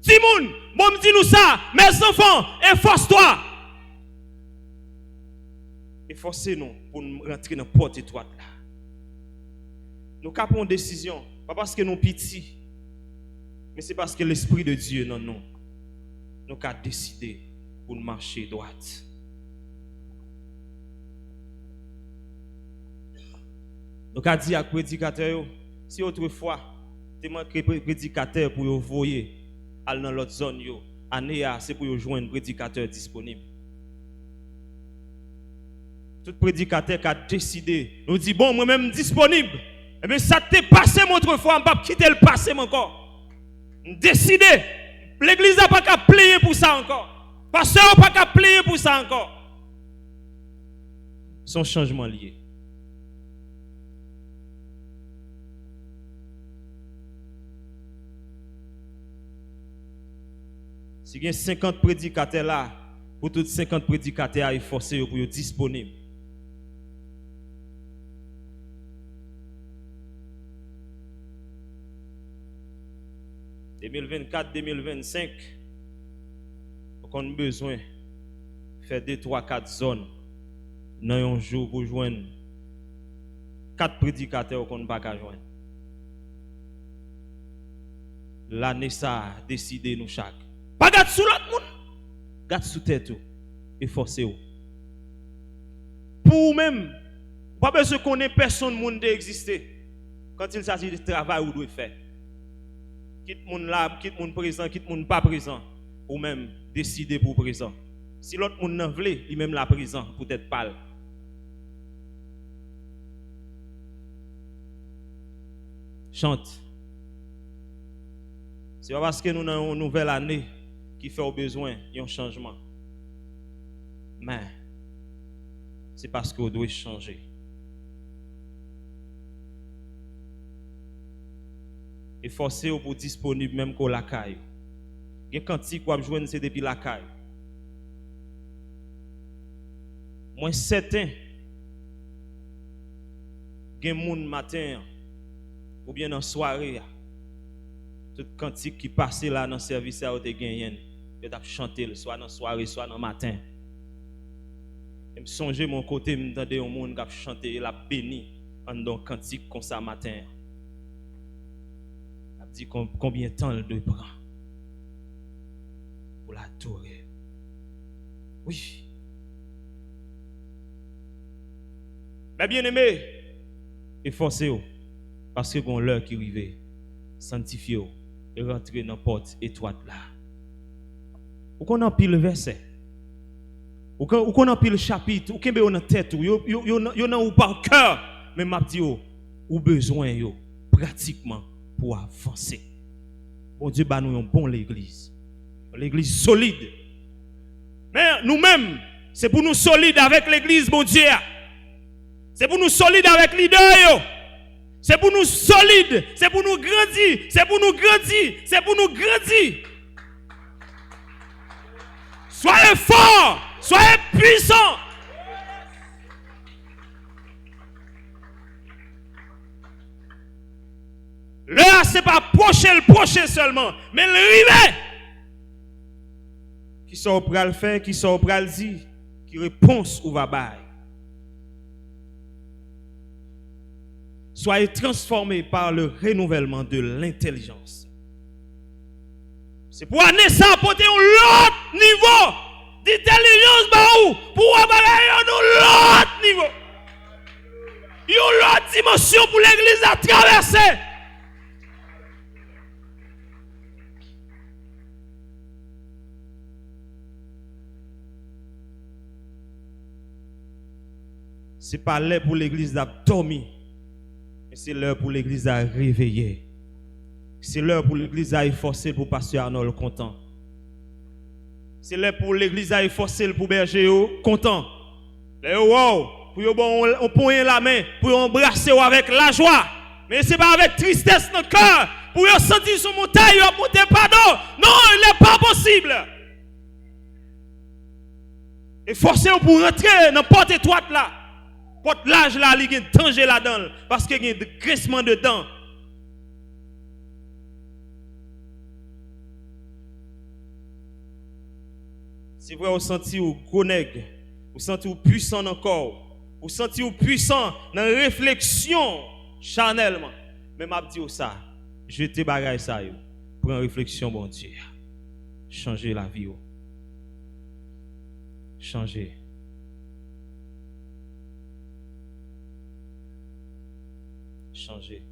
Timoun, bon me dit nous ça, mes enfants, efforce-toi. Efforcez-nous pour nous rentrer dans la porte étroite là. Nous capons une décision, pas parce que nous petits, mais c'est parce que l'Esprit de Dieu non nous. Nous avons décidé pour marcher droite. Nous avons dit à prédicateur, si autrefois, tu manques prédicateur pour vous voyer, aller dans l'autre zone, année, c'est pour joindre un prédicateur disponible. Tout prédicateur qui a décidé, nous dit, bon, moi-même disponible. Eh bien, ça t'est passé mon autrefois, je ne vais pas quitter le passé encore. Décidé. L'église n'a pas qu'à plier pour ça encore. Pasteur n'a pas qu'à plier pour ça encore. Son changement lié. Si il y a 50 prédicateurs là, pour tous 50 prédicateurs, il faut forcer pour être disponibles. En 2024-2025, on a besoin de faire 2, 3, 4 zones dans un jour pour joindre 4 prédicateurs qu'on ne peut pas joindre. L'année ça a décidé nous chaque. Pas garde sous l'autre monde. Garde sous tête et forcez-vous. Pour vous-même, pas besoin qu'on ait personne monde d'exister. Quand il s'agit de travail, vous devez faire. Quitte monde là, quitte monde présent, quitte monde pas présent, ou même décider pour présent. Si l'autre monde n'en veut, lui même là présent, peut-être pas. Chante. C'est pas parce que nous avons une nouvelle année qui fait au besoin d'un changement. Mais c'est parce qu'on doit changer. Et forcer pour disponible même qu'on la caille. Il y a quantique qu'on joindre c'est depuis la caille. Moi certain il y a des gens matin ou bien dans soirée tout cantique qui passait là dans le service à te gagné de chanter soit dans soirée soit dans matin. Et me songer mon côté me entendre un monde qui chanter et la béni en dans cantique comme ça matin. A dit combien de temps il doit prendre pour l'adorer. Oui. Mais bien aimé, efforcez-vous parce que bon l'heure qui arrive, sanctifiez-vous et rentrez dans la porte étroite là. Ou qu'on en pile verset, ou qu'on en pile chapitre, ou qu'on be dans tête, yo nan ou par cœur, mais m'a dit ou besoin yo pratiquement pour avancer. Bon Dieu ba nous une bonne l'église solide. Mais nous-mêmes, c'est pour nous solides avec l'église bon Dieu. C'est pour nous solides avec leader. C'est pour nous solides, c'est pour nous grandir, c'est pour nous grandir, c'est pour nous grandir. Soyez forts, soyez puissants. Là, c'est pas procher seulement, mais le river. Qui sont prêts à le faire, qui sont prêts à le dire, qui réponse ou va bailler. Soyez transformés par le renouvellement de l'intelligence. C'est pour amener ça à porter un autre niveau d'intelligence pour avoir un autre niveau. Une autre dimension pour l'église à traverser. Ce n'est pas l'heure pour l'église d'abdormir. C'est l'heure pour l'église à réveiller. C'est l'heure pour l'église à efforcer pour pasteur Arnold content. C'est l'heure pour l'église à efforcer pour berger content. Wow, pour bon on pointe la main, pour embrasser avec la joie. Mais c'est pas avec tristesse dans le cœur. Pour sentir son montagne, monter pardon. Non, il n'est pas possible. Efforcez pour rentrer dans la porte étroite là. Porte large là, il y a un danger là-dedans. Parce qu'il y a un graissement dedans. Si vous sentez au gros nègre, vous sentez au puissant dans le corps, vous sentez au puissant dans la réflexion charnellement. Mais m'a dit ça, jetez bagaille ça pour une réflexion bon Dieu. Changer la vie. Changer. Changer.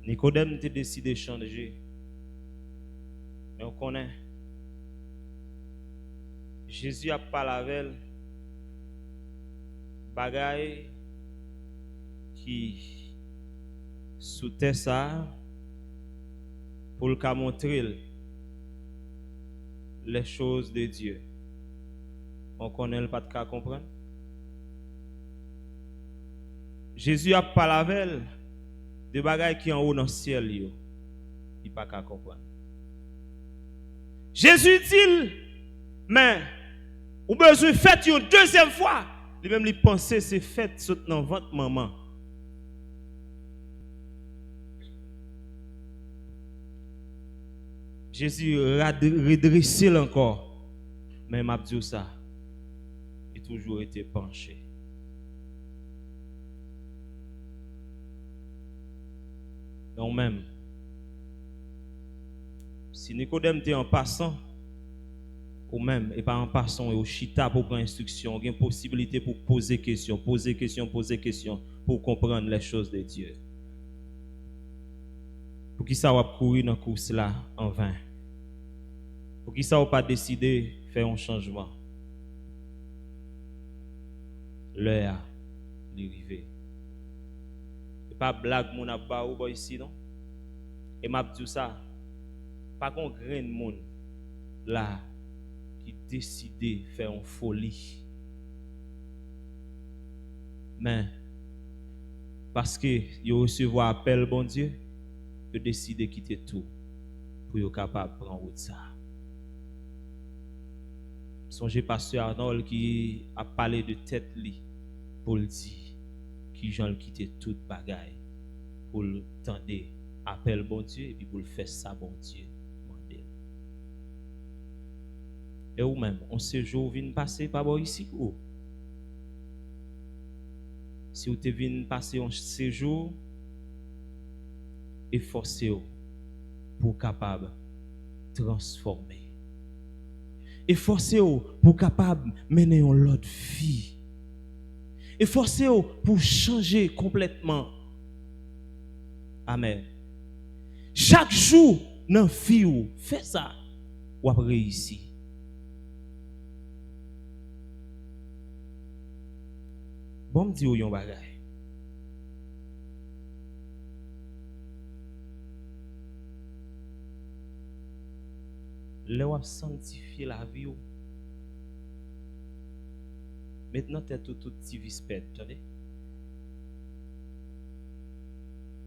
Nicodème a décidé de changer. Mais on connaît. Jésus a parlé avec elle. Bagaille qui sous-terre ça pour le montrer les choses de Dieu. On connaît le pas de cas comprendre. Jésus a parlé avec elle de bagailles qui en haut dans le ciel yo. Il pas qu'à comprendre. Jésus dit mais ou besoin fait une deuxième fois. Lui même lui penser c'est fait saute dans ventre maman. Jésus redressé encore. Mais m'a dit ça. Il a toujours été penché. Donc même si Nicodème était en passant ou même et pas en passant et au chita pour prendre instruction, il y a une possibilité pour poser question pour comprendre les choses de Dieu. Pour qui ça va courir dans course là en vain? Pour qui ça va pas décider faire un changement? L'heure d'arriver. Et pas blague mon abba ou boy ici non? Et m'a dit ça pas qu'on grain de monde là qui décidé faire une folie. Mais parce que yo recevoir appel bon Dieu, yo décidé quitter tout pour yo capable prendre route ça. Songez pasteur Arnold qui a parlé de tête li pour le dire qui Jean quitter toute bagaille pour le tendre appel bon Dieu et puis pour le faire ça bon Dieu. Et ou même, on séjour vient passer par ici ou si vous te vient passer un séjour, efforcez-vous pour capable transformer. Efforcez-vous pour capable mener une autre vie. Efforcez-vous pour changer complètement. Amen. Chaque jour dans la vie, faites ça ou après réussir. Bon me dit ou yon bagay. Le wap sanctifier la vie ou. Maintenant t'es tout petit vispède, attendez.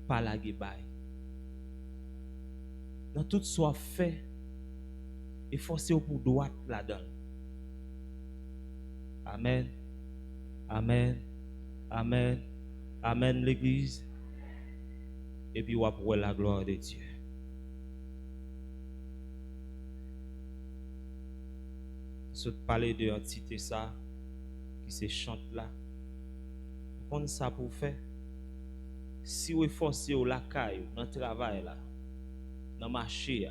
Pas la gebay. Dans tout soit fait et forcez pour droite là-dedans. Amen. Amen. Amen. Amen l'église. Et puis on va voir la gloire de Dieu. Je parler de entité ça qui se chante là. Comment ça pour faire? Si vous forcez au la caille, dans le travail là, dans le marché,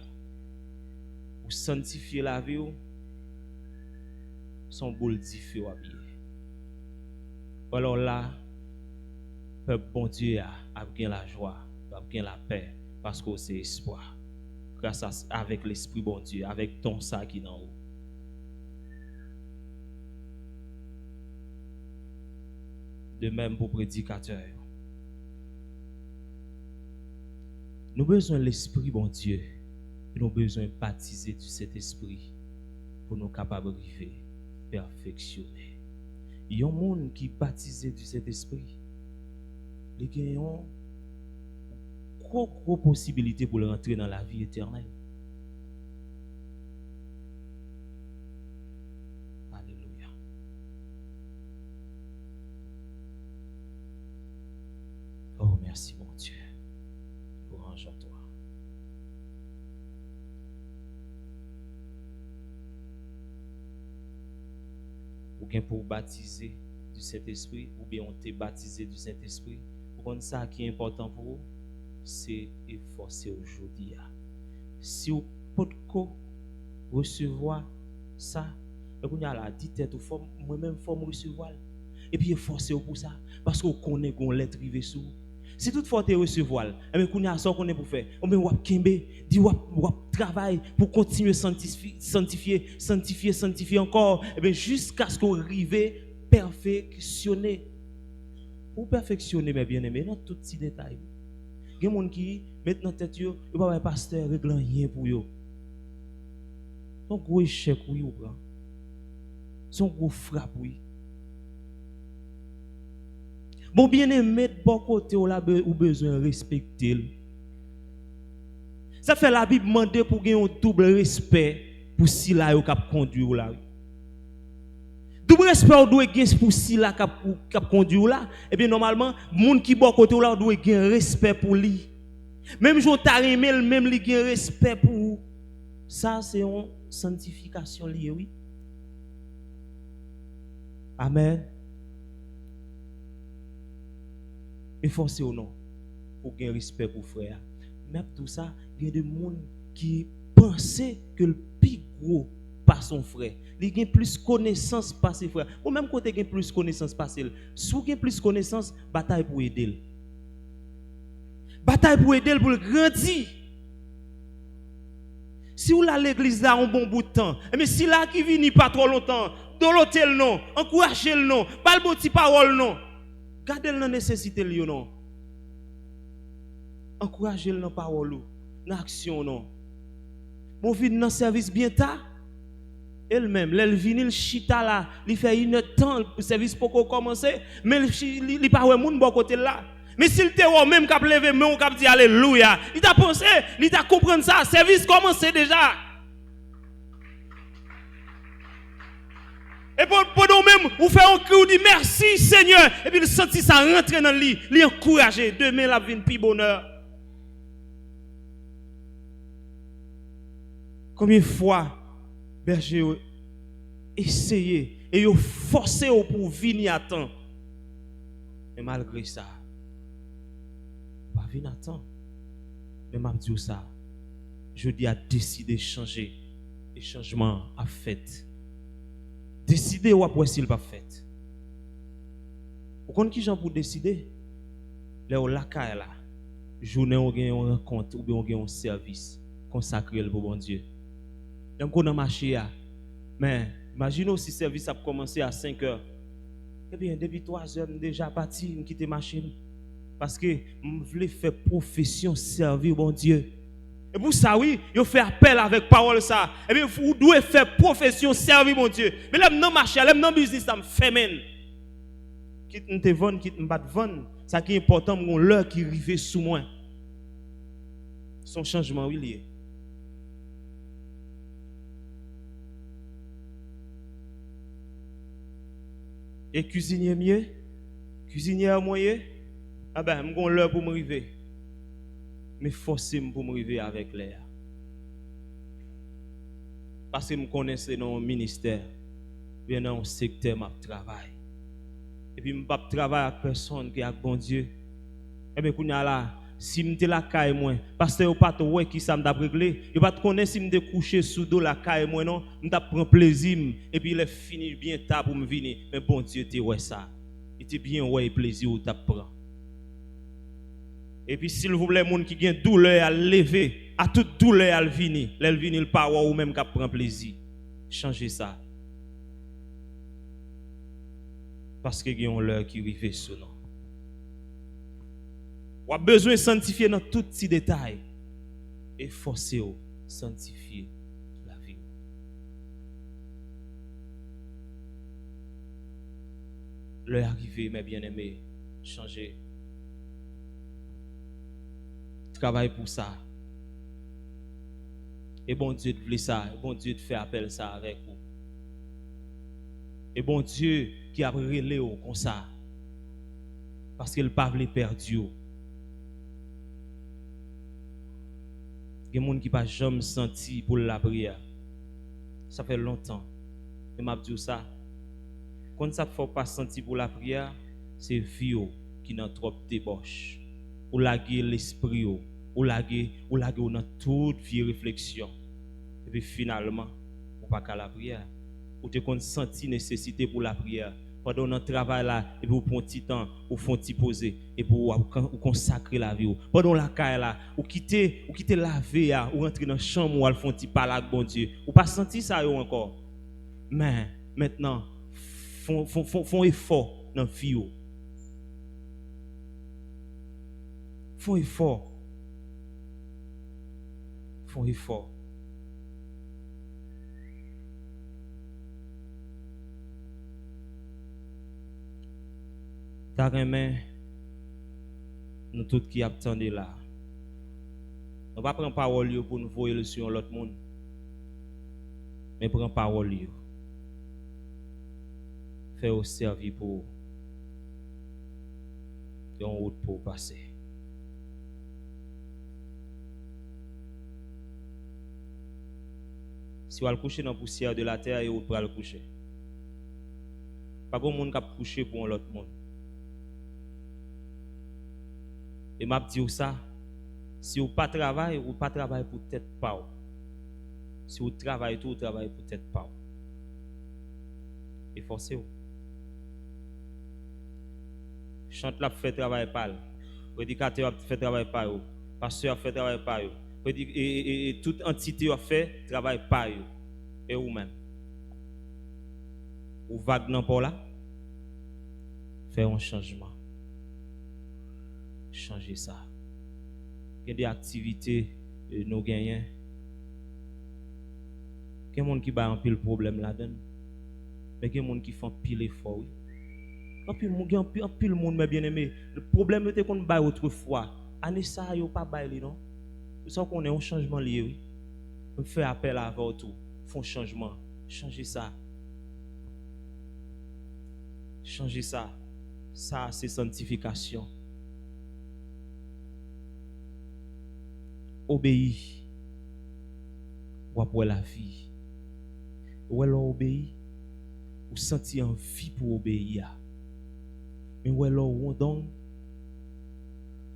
vous sanctifiez la vie, son boule diffé ou habillé. Alors là, peuple bon Dieu a bien la joie, a bien la paix, parce que c'est espoir. Grâce à avec l'esprit bon Dieu, avec ton ça qui est en haut. De même pour prédicateur. Nous avons besoin de l'esprit bon Dieu. Nous avons besoin de baptiser du Saint-Esprit pour nous capables d'arriver perfectionner. Il y a un monde qui baptisé du Saint-Esprit. Il y a une grosse possibilité pour rentrer dans la vie éternelle. Alléluia. Oh, merci mon Dieu. Louange à toi. Ou bien pour baptiser du Saint-Esprit, ou bien on t'est baptisé du Saint-Esprit. Pour ça qui est important pour vous, c'est efforcer aujourd'hui. Si vous pouvez recevoir ça, vous avez dit tête moi-même faut me recevoir. Et puis efforcez pour ça, parce que vous connaissez qu'on lettre arrivé sous. Si toutefois tu recevoir, et bien qu'on a ça qu'on est pour faire. On bien wap kembe, dit wap travail pour continuer sanctifier encore, et bien jusqu'à ce qu'on arrive perfectionner. Pour perfectionner mes bien-aimés dans tout petit détail. Il y a des gens qui mettent dans tête yo, yo pas pasteur réglant rien pour yo. Son gros échec oui ou prend. Son gros frappe oui. Bon bien-aimé de bon côté ou là ou besoin respecter. Ça fait la Bible demander pour gagner un double respect pour si là yo cap conduire ou là. Double respect ou doit gagner pour si là cap conduire ou là. Et bien normalement monde qui bon côté ou là doit gagner respect pour lui. Même jour t'a aimé même lui gagner respect pour vous. Ça c'est une sanctification liée oui. Amen. Efforcez ou non pour gagner respect pour frère. Même tout ça, il y a des gens qui pensent que le plus gros par son frère. Il y a plus connaissance par ses frères. Ou même côté il y a plus connaissance par ses. Si vous avez plus connaissance, bataille pour aider. Bataille pour aider pour grandir. Si vous allez à l'église là un bon bout de temps, mais si là qui vient pas trop longtemps, dans l'hôtel non, encouragez le non, pas le bon petit parole non. Gardez la nécessité li non. Encouragez le dans parole ou, dans action non. Bon vin dans service bien tard. Elle-même, elle vient le chita là, il fait une temps pour service pour commencer, mais il pas ouais moun bon côté là. Mais s'il te voit même cap lever mais on cap dire alléluia, il t'a pensé, il t'a comprendre ça, service commencé déjà. Et pour nous-mêmes, vous faites un cri, vous dites merci Seigneur. Et puis il sentit ça rentrer dans le lit, il encourager. Demain, la vie plus bonheur. Combien de fois, berger, essayez et vous forcez pour venir à temps. Mais malgré ça, pas venir à temps. Mais m'a dit ça, je dis à décider de changer. Et changement a fait. Décider ou après s'il pas fait. Vous connaissez qui gens pour décider? Là où la caille là, journée on gagne une rencontre ou bien on gagne un service consacré pour bon Dieu. Donc on a marché là. Mais imaginez si le service a commencé à 5 heures. Eh bien depuis 3 heures déjà parti, me quitter machine parce que je voulais faire profession servir bon Dieu. Et pour ça, oui, il fait appel avec parole ça. Et bien, vous devez faire profession, servir mon Dieu. Mais là, non marché, là, non business, ça me fait même. Quitte me te vendre, quitte me pas te vendre. Ça qui est important, mon l'heure qui arrive sous moi. Son changement, oui, lié. Et cuisinier mieux, cuisinier moyen, ah ben, j'ai l'heure pour me arriver. Mais forcez-moi pour me arriver avec l'air. Parce que je connais dans un ministère, bien dans un secteur de travail. Et puis je ne pas travailler avec personne qui a bon Dieu. Et bien, là, si je suis la caille, parce que je ne sais pas qui ça m'a réglé, je ne sais pas si je suis couché sous dos la caille, non, je prends plaisir. Et puis il est fini bien tard pour me venir. Mais bon Dieu, tu ouais ça. Il était bien ouais plaisir où tu prends. Et puis s'il vous plaît, monde qui a douleur à lever, à toute douleur à venir, elle vient le pas ou même qui prend plaisir. Changez ça. Parce que il y a l'heure qui arrive sur nous. On a besoin de sanctifier dans tout petit détail et forcer à sanctifier la vie. L'heure arrivée, mes bien-aimés, changer. Travaille pour ça. Et bon Dieu te voulait ça. Et bon Dieu te fait appel ça avec vous. Et bon Dieu qui a relé comme ça. Parce qu'il ne pas voulu perdre. Il y a des gens qui n'ont jamais senti pour la prière. Ça fait longtemps. Et m'a dit ça. Quand ça ne faut pas sentir pour la prière, c'est vieux qui n'a trop débauche. Ou laguer l'esprit, ou laguer dans toute vie réflexion. Et puis finalement, on pas qu'à la prière. Ou te qu'on senti nécessité pour la prière, pendant notre travail là et puis vous prenez un petit temps ou font petit poser et puis vous consacrer la vie pendant la caille là ou quitter la vie ou rentrer dans chambre ou font petit parler avec bon Dieu ou pas sentir ça encore mais maintenant font effort dans vie font effort ta remet nous tous qui attendons là. On va prendre parole pour nous voyer le sur l'autre monde. Mais prendre parole faire au servir pour en route pour passer. Si vous allez coucher dans la poussière de la terre et vous allez le coucher. Pas de monde qui a couché pour l'autre monde. Et m'a dit ça, si vous pas travail, ou pas travail pour tête pas. Si vous travaillez tout, vous travaillez pour tête pas. Et forcez-vous. Chante la fait travail pas. Prédicateur fait travail pas. Pasteur fait travail pas. Et toute entité a fait travail pas. Et vous-même. Ou vague non pas là. Faire un changement. Changer ça. Il y a des activités nous gagnons. Il y a des gens qui ont un pile problème là-dedans. Mais il y a des gens qui font pile effort. Un pile monde mais bien aimé. Le problème était qu'on baille autrefois. Année ça yo pas baille non. Ça qu'on est un changement lié oui. On fait appel à vous tout. Font changement. Changer ça. Changer ça. Ça c'est sanctification. Obéis. Ou après la vie. Ou alors obéis. Ou sentir envie pour obéir. Mais ou alors on donne.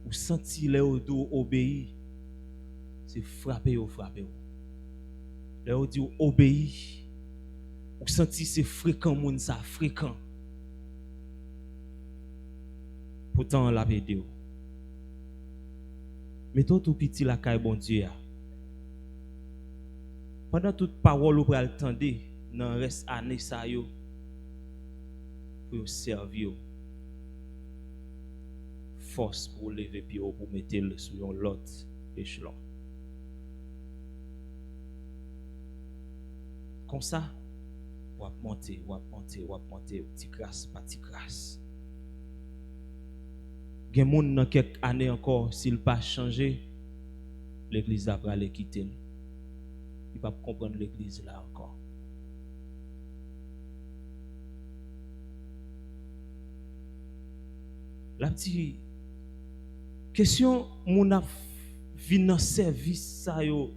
Ou sentir les dos obéir. C'est frapper ou frapper. Les dit obéir. Ou sentir c'est fréquent moun ça fréquent. Pourtant la vidéo. Mettons tout petit la caille bon Dieu. Pendant toute parole ou pral tendre dans reste année ça yo pour servir force pour lever pied pour mettre le sur l'autre échelon. Comme ça, on va monter, petit grâce, petit grâce. Il y a des gens dans quelques années encore, s'il pas changé, l'église va aller quitter. Il va comprendre l'église là encore. La petite question, mon a vu dans service, ça yo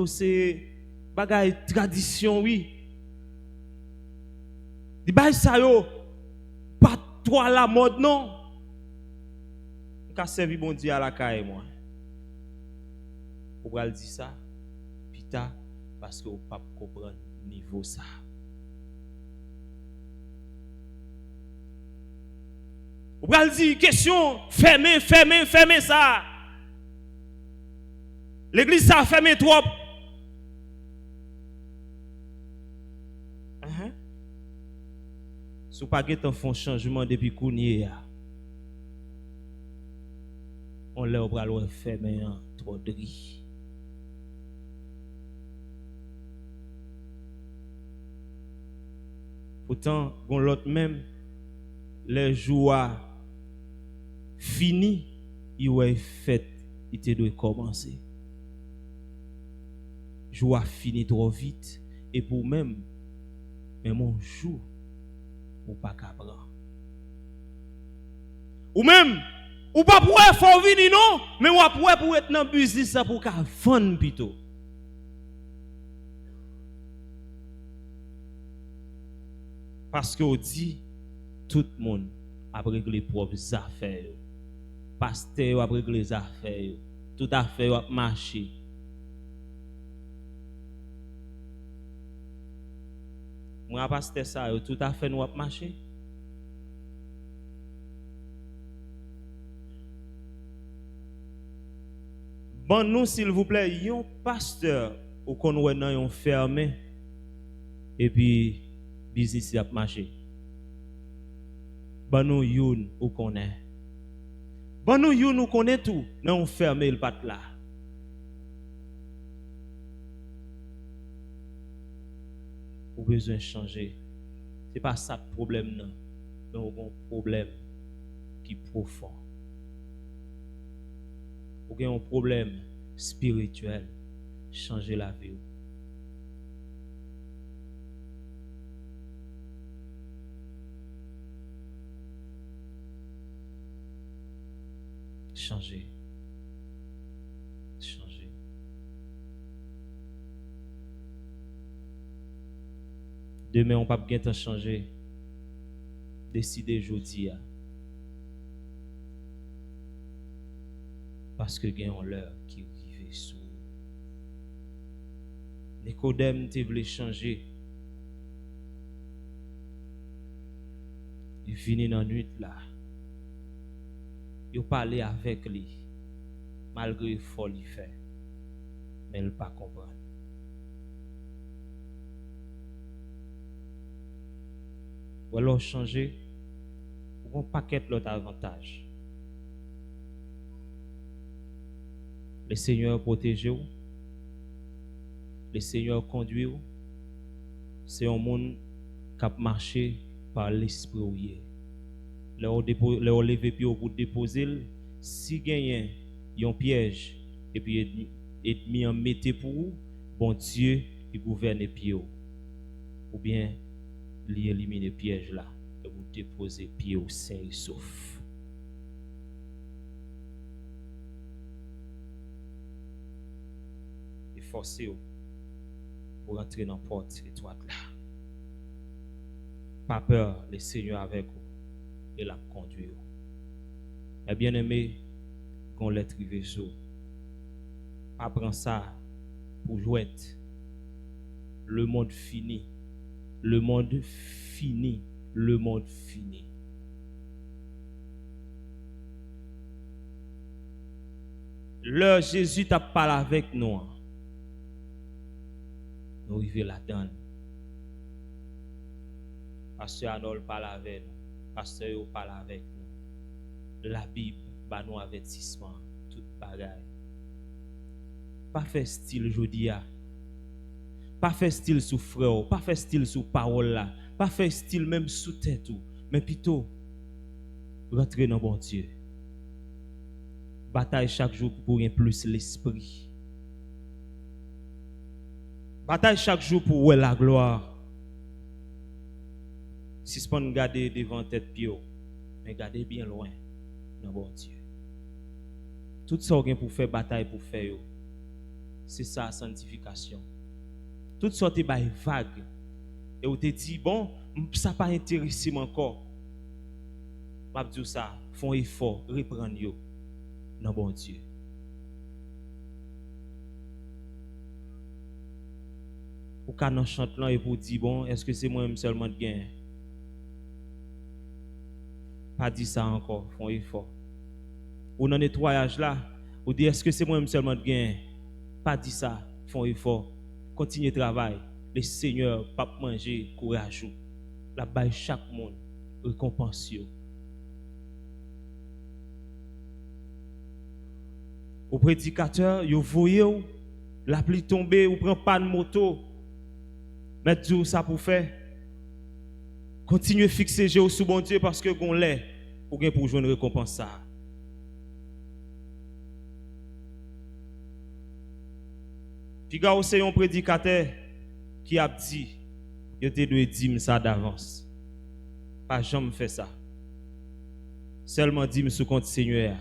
c'est bagay tradition, oui. Di bagay ça yo, pas trop à la mode, non. Ka servi bon Dieu à la caille moi. Ou pral dire ça pita parce que ou pas comprendre niveau ça. Ou pral dire question fermez ça. L'église ça fermé trop. Si vous pas gen font changement depuis kounye ya. On l'a bral fermé trop de riz. Pourtant, bon l'autre même les jours fini, il ouais fait, il te doit commencer. Jour fini trop vite et pour même mon jour ou pas capable. Ou même ou pas pour faire venir non, mais ou pour être dans business ça pour qu'à vendre plutôt. Parce que on dit tout le monde a réglé les propres affaires. Pasteur a réglé les affaires. Tout affaire a marché. Moi pasteur ça tout affaire nous a marché. Bon nous s'il vous plaît, yon pasteur ou qu'on ouais nan yon fermé et puis business a marché. Bon nous yon ou connaît. Bon nous yon ou connaît tout, nan on fermé le pat là. Ou besoin changer. C'est pas ça le problème non. Mais on a un problème qui est profond. Ou un problème spirituel. Changer la vie. Changer. Changer. Demain, on ne peut pas changer. Décider aujourd'hui. Parce que il y a une l'heure qui arrive sous. Nicodème, tu voulais changer. Il finit dans la nuit là. Il parlait avec lui. Malgré l'effort qu'il fait. Mais il ne pas comprendre. Ou alors changer. Ou un paquet l'autre avantage. Le Seigneur protège vous. Le Seigneur conduit vous. C'est un monde qui a marché par l'esprit. Leur lever pied pour déposer. Si gagne un piège et puis ennemi en mettez pour vous, bon Dieu il gouverne les pieds. Ou bien il élimine les pièges là et vous déposez pied au sain et sauf. Et forcez-vous pour entrer dans la porte étroite là. Pas peur, le Seigneur avec vous et la conduire. Et bien aimé, qu'on l'être rivé sur. Pas prendre ça pour jouer. Le monde fini. Le monde fini. Le monde fini. L'heure Jésus t'a parlé avec nous. Nous arrivons là-dedans. Pasteur Arnold parle avec nous. Pasteur Yo parle avec nous. La Bible bat nous avertissement. Tout bagaille. Pas fait style jodia. Pas fait style sous frère. Pas fait style sous parole là. Pas fait style même sous tête tout. Mais plutôt, rentrer dans bon Dieu. Bataille chaque jour pour gagner plus l'esprit. Bataille chaque jour pour voir la gloire. Si ce n'est pas garder devant tête pied, mais garder bien loin dans bon Dieu. Tout ça qu'on pour faire bataille pour faire, c'est ça la sanctification. Tout ça est vague. Et on te dit, bon, ça pas intéressé encore. Je dis ça, font effort, reprendre yo dans bon Dieu. Ou quand on chante là et vous dit, bon, est-ce que c'est moi-même seulement de gain? Pas dit ça encore, font effort. Ou dans le nettoyage là, ou dit, est-ce que c'est moi-même seulement de gain? Pas dit ça, font effort. Continuez le travail. Le Seigneur, pas manger, courage. La baille chaque monde, récompense. Au prédicateur, vous voyez la pluie tomber, ou prend pas de moto. Mettez ça pour faire. Continuez à fixer Jésus sous bon Dieu parce que vous l'est pour jouer une récompense. Ça. Puis, c'est un prédicateur qui a dit, il te doit dire ça d'avance. Pas jamais fait ça. Seulement dire sous compte Seigneur.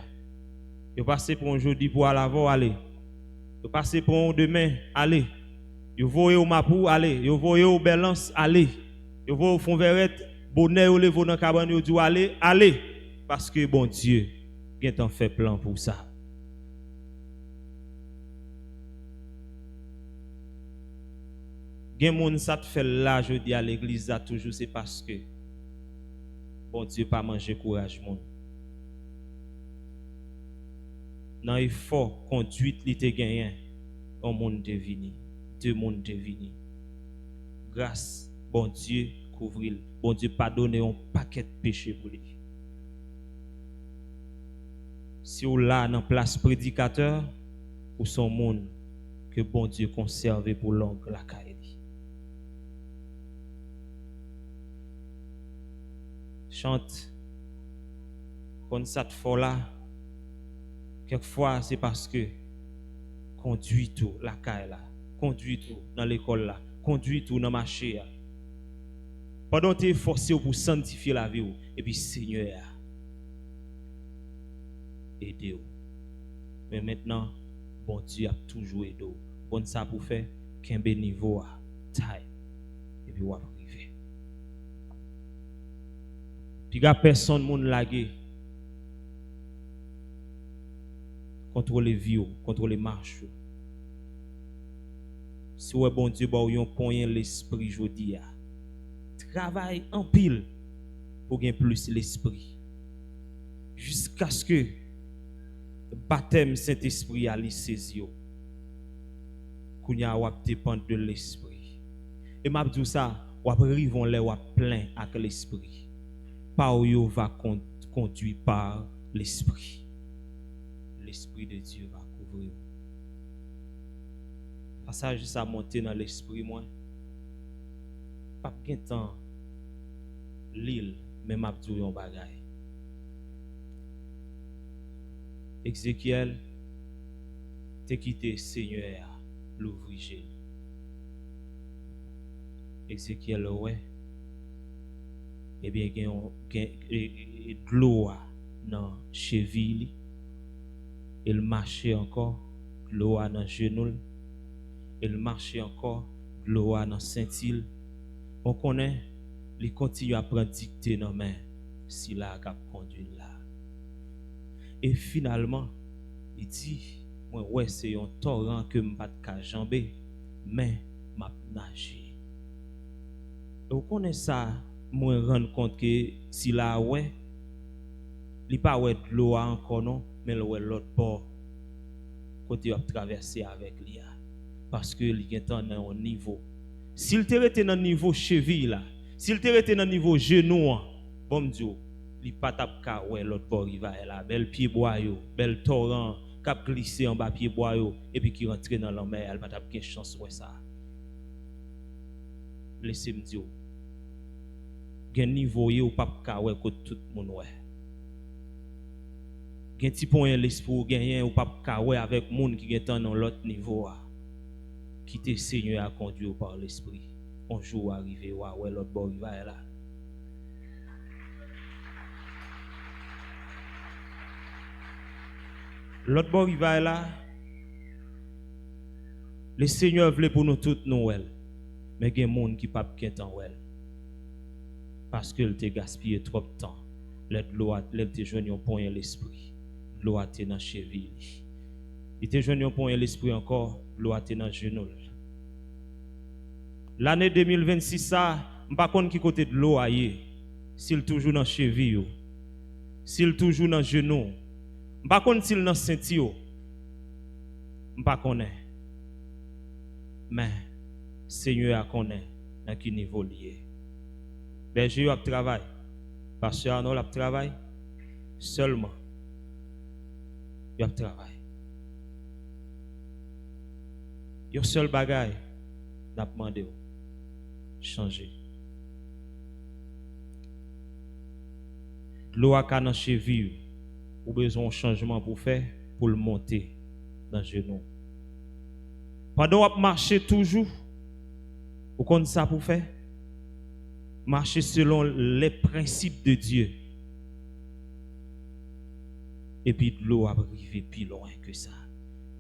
Vous passez pour aujourd'hui pour aller avant, allez. Vous passez pour demain, allez. Vous voyez au Mapou, allez. Vous voyez au Belance, allez. Vous voyez au Fonverette, bonnet ou le dans cabane, vous dites allez, allez. Parce que bon Dieu, il a fait plan pour ça. Gen moun ça te fait là, je dis à l'église, ça toujours c'est parce que bon Dieu pas manger courage moun. dans effort conduite li te gagné, un monde te vini, deux monde te vini. Grâce, bon Dieu couvrir, bon Dieu pardonner un paquet de péchés pour lui. Si vous là dans place prédicateur, ou son monde que bon Dieu conserve pour longue la caille. Chante comme ça te fait là. Quelquefois c'est parce que conduit tout la caille là, conduit tout dans l'école là, conduit tout dans le marché là. Pendant que tu es forcé pour sanctifier la vie et puis Seigneur aidez-vous. Mais maintenant bon Dieu a toujours aidé. Bon ça pour faire qu'un niveau à taille et puis on va arriver. Puis il y a personne monde lagué. Contrôler vie, contrôler marche. Si ouais bon Dieu ba yon point l'esprit jodi a. Travaille en pile pour gagner plus l'esprit. Jusqu'à ce que baptême Saint-Esprit a li saisi. Kounya wap dépendre de l'esprit. Et m'a dit ça, wap rivon lè wap plein avec l'esprit. Pas ou yo va conduit par l'esprit. L'esprit de Dieu va couvrir. Passage ça monter dans l'esprit moi. Pas gain temps l'île même m'a dit yon bagay. Ézéchiel te quitté Seigneur l'ouvrier. Ézéchiel ouais. Eh bien gen de l'eau dans cheville. Il marchait encore, de l'eau dans genou. Il marchait encore, de l'eau dans ceinture. On connaît, il continue à prendre dictée dans main si là cap conduit là. Et finalement, il dit moi ouais c'est un torrent que me pas ka jamber mais m'a nager. Et on connaît ça, moi rendre compte que si là ouais il pas ouais de l'eau encore non mais l'autre bord côté a traverser avec lui parce que il est dans un niveau. S'il était resté dans niveau cheville là, s'il était resté dans niveau genou, bon Dieu, il pas tap ka ouais l'autre bord rivière là, bel pied bois yo, bel torrent cap glisser en bas pied bois yo et puis qui rentre dans la mer, elle pas tap gen chance ouais ça. Laissez-moi dire gen niveau yo pas ka ouais côté tout monde ouais. Gen ti point l'esprit gagner ou pas ka ouais avec monde qui est dans l'autre niveau qui te Seigneur a conduit par l'esprit. Un jour arrivé ouais l'autre bord rivière là. L'autre bord rivière là. Le Seigneur voulait pour nous toutes Noël. Mais il y a des gens qui ne peuvent pas temps parce qu'il te gaspillé trop de temps. L'eau te joint un point l'esprit. L'eau a été dans cheville. Il te joint un point l'esprit encore, l'eau a été dans genou. L'année 2026 ça, je ne sais pas qui côté de l'eau aille. S'il toujours dans cheville, s'il toujours dans genou, je ne sais pas s'il dans ceinture. Je ne sais pas. Mais Seigneur a connaît dans quel niveau lié. Berger a travail. Pasteur Arnold a travail. Seulement. Il a travail. Yo seul bagay n'a demandé changer. L'eau a dans cheville ou besoin de changement pour faire pour le monter dans le genou. Pendant qu'on marche toujours, vous connaissez ça pour faire? Marcher selon les principes de Dieu. Et puis l'eau a arrivé plus loin que ça.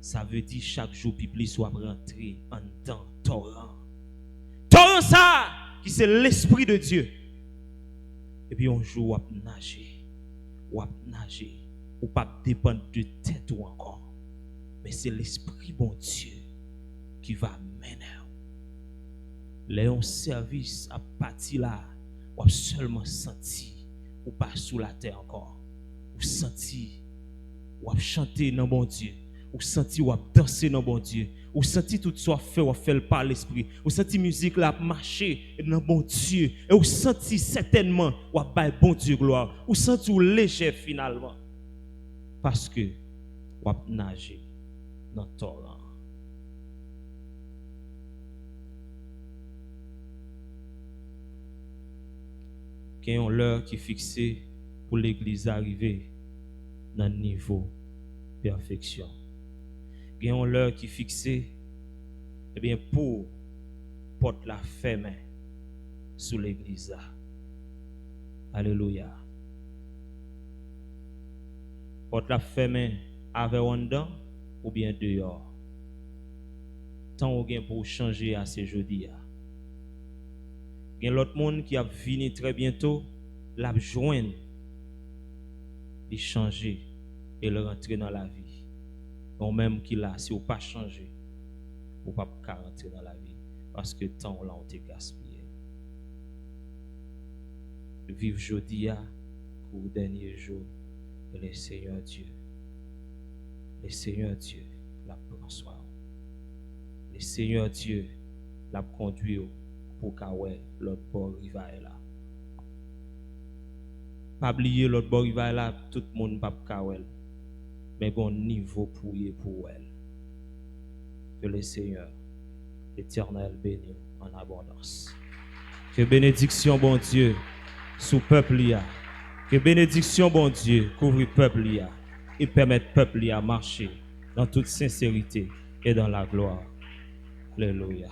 Ça veut dire chaque jour plus soit rentrer en temps torrent. Torrent ça, qui c'est l'esprit de Dieu. Et puis un jour, ou nager, ou pas dépendre de tête ou encore. Mais c'est l'esprit bon Dieu qui va mener. Léon service à partir là, ou seulement senti, ou pas sous la terre encore, ou senti ou chanter dans bon Dieu, ou senti ou danser dans bon Dieu, ou senti tout soit fait ou fait par l'esprit, ou senti musique là marcher dans bon Dieu, et ou senti certainement ou bailler bon Dieu gloire, ou senti ou léger finalement parce que ou nager dans torrent. Qu'il y a l'heure qui est fixée pour l'église arriver dans le niveau de perfection. Il y a l'heure qui est fixée eh bien, pour porter la ferme sous l'église. Alléluia. Porte la ferme avec un dedans ou bien dehors. Tant ou bien pour changer à ce jeudi. Il y a l'autre monde qui a fini très bientôt, l'a joindre, il changer et le rentrer dans la vie. Ou même qu'il a, si vous pas changer, vous pas rentrer dans la vie parce que temps là on te gaspillé. Vive jeudi pour le dernier jour de le Seigneur Dieu. Le Seigneur Dieu l'a prend soin. Le Seigneur Dieu l'a conduit pour qu'aoué l'autre bord rivaille là. Pas oublier l'autre bord rivaille là, tout le monde pas kawel. Mais bon niveau pour y pour elle. Que le Seigneur l'Éternel bénisse en abondance. Que bénédiction bon Dieu sous peuple là. Que bénédiction bon Dieu couvre peuple là et permette peuple à marcher dans toute sincérité et dans la gloire. Alléluia.